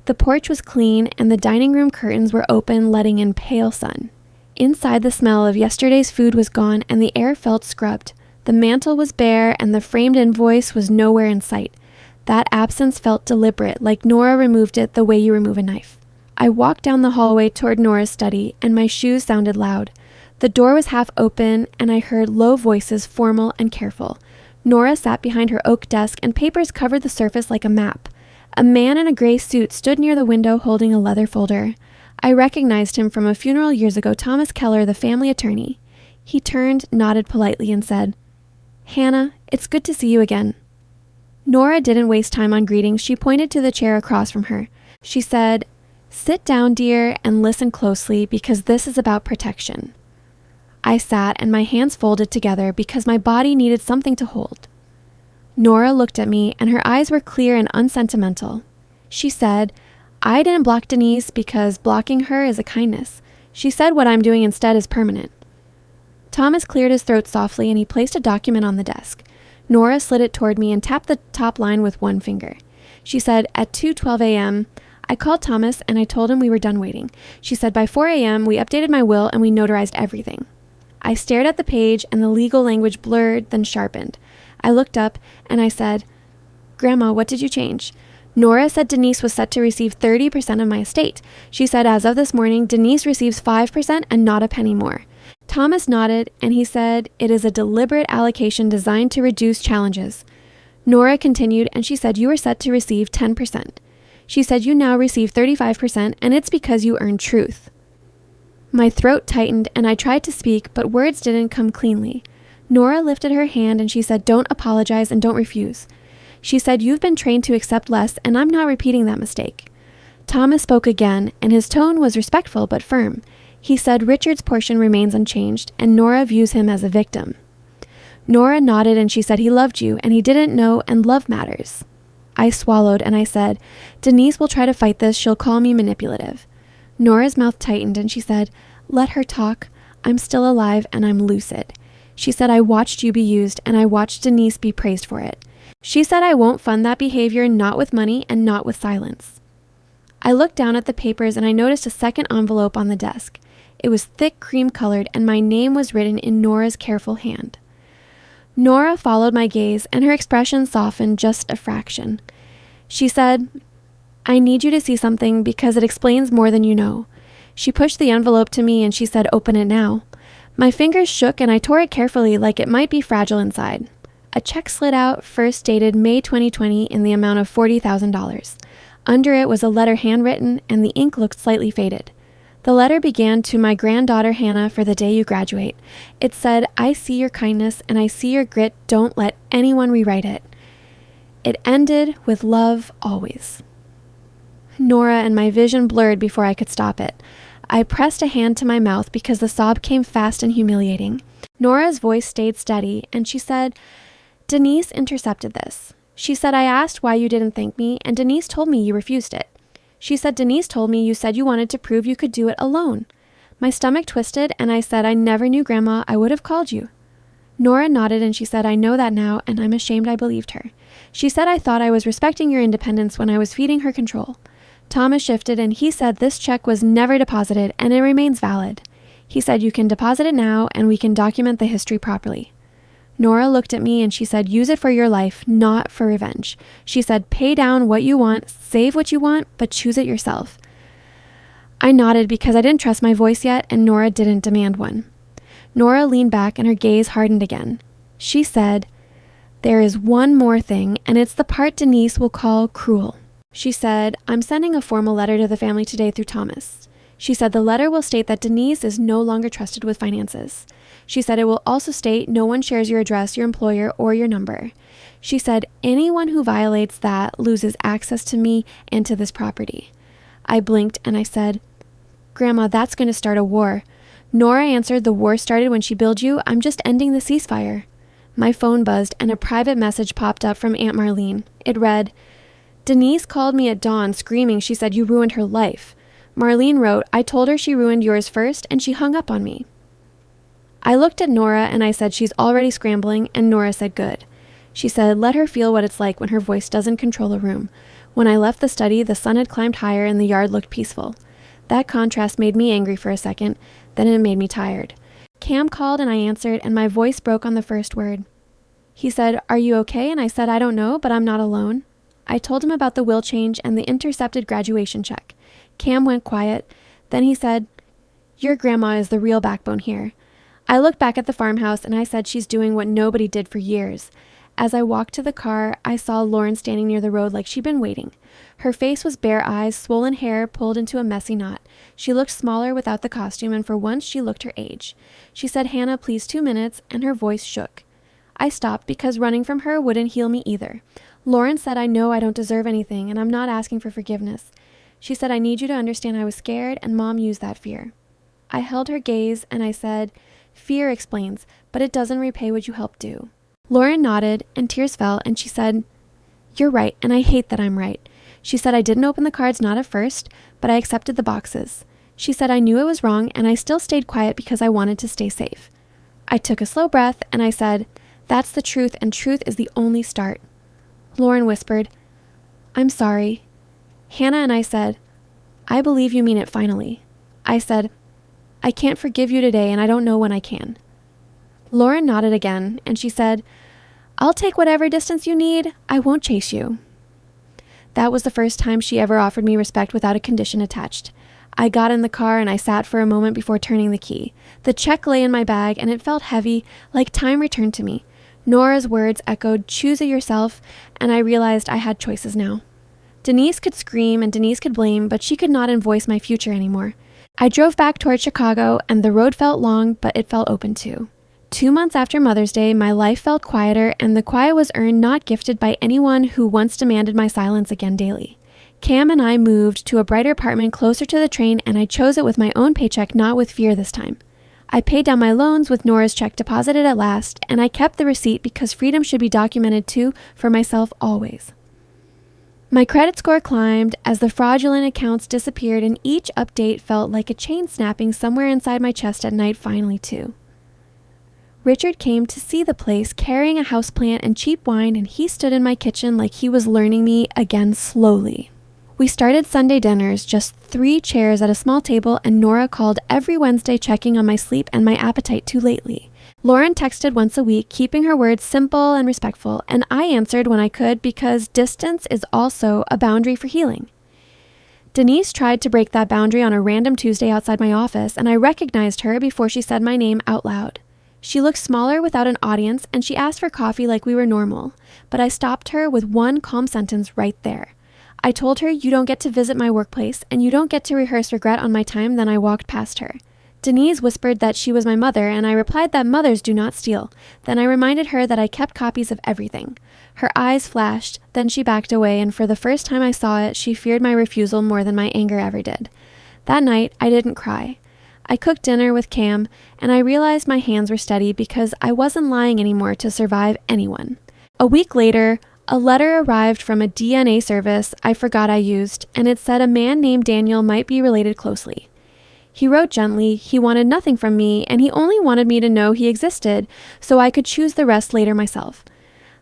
The porch was clean, and the dining room curtains were open, letting in pale sun. Inside, the smell of yesterday's food was gone, and the air felt scrubbed. The mantel was bare, and the framed invoice was nowhere in sight. That absence felt deliberate, like Nora removed it the way you remove a knife. I walked down the hallway toward Nora's study, and my shoes sounded loud. The door was half open, and I heard low voices, formal and careful. Nora sat behind her oak desk, and papers covered the surface like a map. A man in a gray suit stood near the window holding a leather folder. I recognized him from a funeral years ago, Thomas Keller, the family attorney. He turned, nodded politely, and said, "Hannah, it's good to see you again." Nora didn't waste time on greetings. She pointed to the chair across from her. She said, "Sit down, dear, and listen closely because this is about protection." I sat and my hands folded together because my body needed something to hold. Nora looked at me and her eyes were clear and unsentimental. She said, "I didn't block Denise because blocking her is a kindness. She said what I'm doing instead is permanent." Thomas cleared his throat softly and he placed a document on the desk. Nora slid it toward me and tapped the top line with one finger. She said, "At 2:12 a.m., I called Thomas and I told him we were done waiting." She said, "By 4 a.m., we updated my will and we notarized everything." I stared at the page and the legal language blurred, then sharpened. I looked up and I said, "Grandma, what did you change?" Nora said Denise was set to receive 30% of my estate. She said, as of this morning, Denise receives 5% and not a penny more. Thomas nodded and he said, "It is a deliberate allocation designed to reduce challenges." Nora continued and she said, "You are set to receive 10%. She said, "You now receive 35% and it's because you earned truth." My throat tightened and I tried to speak, but words didn't come cleanly. Nora lifted her hand and she said, "Don't apologize and don't refuse." She said, "You've been trained to accept less and I'm not repeating that mistake." Thomas spoke again and his tone was respectful but firm. He said, "Richard's portion remains unchanged and Nora views him as a victim." Nora nodded and she said, "He loved you and he didn't know and love matters." I swallowed and I said, "Denise will try to fight this. She'll call me manipulative." Nora's mouth tightened and she said, "Let her talk. I'm still alive and I'm lucid." She said, "I watched you be used and I watched Denise be praised for it." She said, "I won't fund that behavior, not with money and not with silence." I looked down at the papers and I noticed a second envelope on the desk. It was thick cream colored and my name was written in Nora's careful hand. Nora followed my gaze and her expression softened just a fraction. She said, "I need you to see something because it explains more than you know." She pushed the envelope to me and she said, "Open it now." My fingers shook and I tore it carefully like it might be fragile inside. A check slid out, first dated May 2020 in the amount of $40,000. Under it was a letter handwritten and the ink looked slightly faded. The letter began, "To my granddaughter Hannah for the day you graduate." It said, "I see your kindness and I see your grit. Don't let anyone rewrite it." It ended with "Love always." Nora, and my vision blurred before I could stop it. I pressed a hand to my mouth because the sob came fast and humiliating. Nora's voice stayed steady and she said, "Denise intercepted this. She said, I asked why you didn't thank me, and Denise told me you refused it. She said, Denise told me you said you wanted to prove you could do it alone." My stomach twisted, and I said, "I never knew, Grandma. I would have called you." Nora nodded, and she said, "I know that now, and I'm ashamed I believed her." She said, "I thought I was respecting your independence when I was feeding her control." Thomas shifted, and he said this check was never deposited, and it remains valid. He said, "You can deposit it now, and we can document the history properly." Nora looked at me and she said, "Use it for your life, not for revenge." She said, "Pay down what you want, save what you want, but choose it yourself." I nodded because I didn't trust my voice yet, and Nora didn't demand one. Nora leaned back and her gaze hardened again. She said, "There is one more thing, and it's the part Denise will call cruel." She said, "I'm sending a formal letter to the family today through Thomas." She said the letter will state that Denise is no longer trusted with finances. She said it will also state no one shares your address, your employer, or your number. She said anyone who violates that loses access to me and to this property. I blinked and I said, "Grandma, that's going to start a war." Nora answered, "The war started when she billed you. I'm just ending the ceasefire." My phone buzzed and a private message popped up from Aunt Marlene. It read, "Denise called me at dawn screaming she said you ruined her life. Marlene wrote, I told her she ruined yours first and she hung up on me." I looked at Nora and I said, "She's already scrambling," and Nora said, "Good." She said, "Let her feel what it's like when her voice doesn't control a room." When I left the study, the sun had climbed higher and the yard looked peaceful. That contrast made me angry for a second, then it made me tired. Cam called and I answered, and my voice broke on the first word. He said, "Are you okay?" And I said, "I don't know, but I'm not alone." I told him about the will change and the intercepted graduation check. Cam went quiet. Then he said, "Your grandma is the real backbone here." I looked back at the farmhouse and I said, "She's doing what nobody did for years." As I walked to the car, I saw Lauren standing near the road like she'd been waiting. Her face was bare eyes, swollen hair pulled into a messy knot. She looked smaller without the costume, and for once she looked her age. She said, "Hannah, please 2 minutes," and her voice shook. I stopped because running from her wouldn't heal me either. Lauren said, "I know I don't deserve anything, and I'm not asking for forgiveness." She said, "I need you to understand I was scared, and Mom used that fear." I held her gaze, and I said, "Fear explains, but it doesn't repay what you helped do." Lauren nodded, and tears fell, and she said, "You're right, and I hate that I'm right." She said, "I didn't open the cards, not at first, but I accepted the boxes." She said, "I knew it was wrong, and I still stayed quiet because I wanted to stay safe." I took a slow breath, and I said, "That's the truth, and truth is the only start." Lauren whispered, "I'm sorry." Hannah and I said, "I believe you mean it finally." I said, "I can't forgive you today, and I don't know when I can." Lauren nodded again, and she said, "I'll take whatever distance you need. I won't chase you." That was the first time she ever offered me respect without a condition attached. I got in the car and I sat for a moment before turning the key. The check lay in my bag and it felt heavy, like time returned to me. Nora's words echoed, "Choose it yourself," and I realized I had choices now. Denise could scream and Denise could blame, but she could not invoice my future anymore. I drove back toward Chicago, and the road felt long, but it felt open too. 2 months after Mother's Day, my life felt quieter, and the quiet was earned, not gifted by anyone who once demanded my silence again daily. Cam and I moved to a brighter apartment closer to the train, and I chose it with my own paycheck, not with fear this time. I paid down my loans with Nora's check deposited at last, and I kept the receipt because freedom should be documented too, for myself always. My credit score climbed as the fraudulent accounts disappeared, and each update felt like a chain snapping somewhere inside my chest at night finally too. Richard came to see the place carrying a houseplant and cheap wine, and he stood in my kitchen like he was learning me again slowly. We started Sunday dinners, just 3 chairs at a small table, and Nora called every Wednesday checking on my sleep and my appetite too lately. Lauren texted once a week, keeping her words simple and respectful, and I answered when I could because distance is also a boundary for healing. Denise tried to break that boundary on a random Tuesday outside my office, and I recognized her before she said my name out loud. She looked smaller without an audience, and she asked for coffee like we were normal, but I stopped her with one calm sentence right there. I told her, "You don't get to visit my workplace, and you don't get to rehearse regret on my time," then I walked past her. Denise whispered that she was my mother, and I replied that mothers do not steal. Then I reminded her that I kept copies of everything. Her eyes flashed, then she backed away, and for the first time I saw it, she feared my refusal more than my anger ever did. That night, I didn't cry. I cooked dinner with Cam, and I realized my hands were steady because I wasn't lying anymore to survive anyone. A week later, a letter arrived from a DNA service I forgot I used, and it said a man named Daniel might be related closely. He wrote gently, he wanted nothing from me, and he only wanted me to know he existed so I could choose the rest later myself.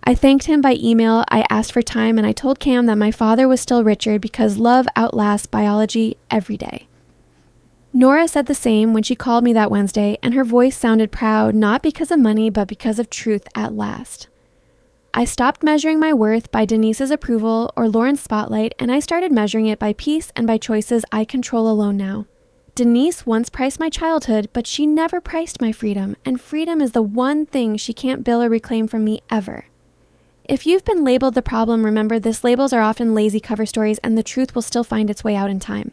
I thanked him by email, I asked for time, and I told Cam that my father was still Richard because love outlasts biology every day. Nora said the same when she called me that Wednesday, and her voice sounded proud, not because of money, but because of truth at last. I stopped measuring my worth by Denise's approval or Lauren's spotlight, and I started measuring it by peace and by choices I control alone now. Denise once priced my childhood, but she never priced my freedom, and freedom is the one thing she can't bill or reclaim from me ever. If you've been labeled the problem, remember this labels are often lazy cover stories, and the truth will still find its way out in time.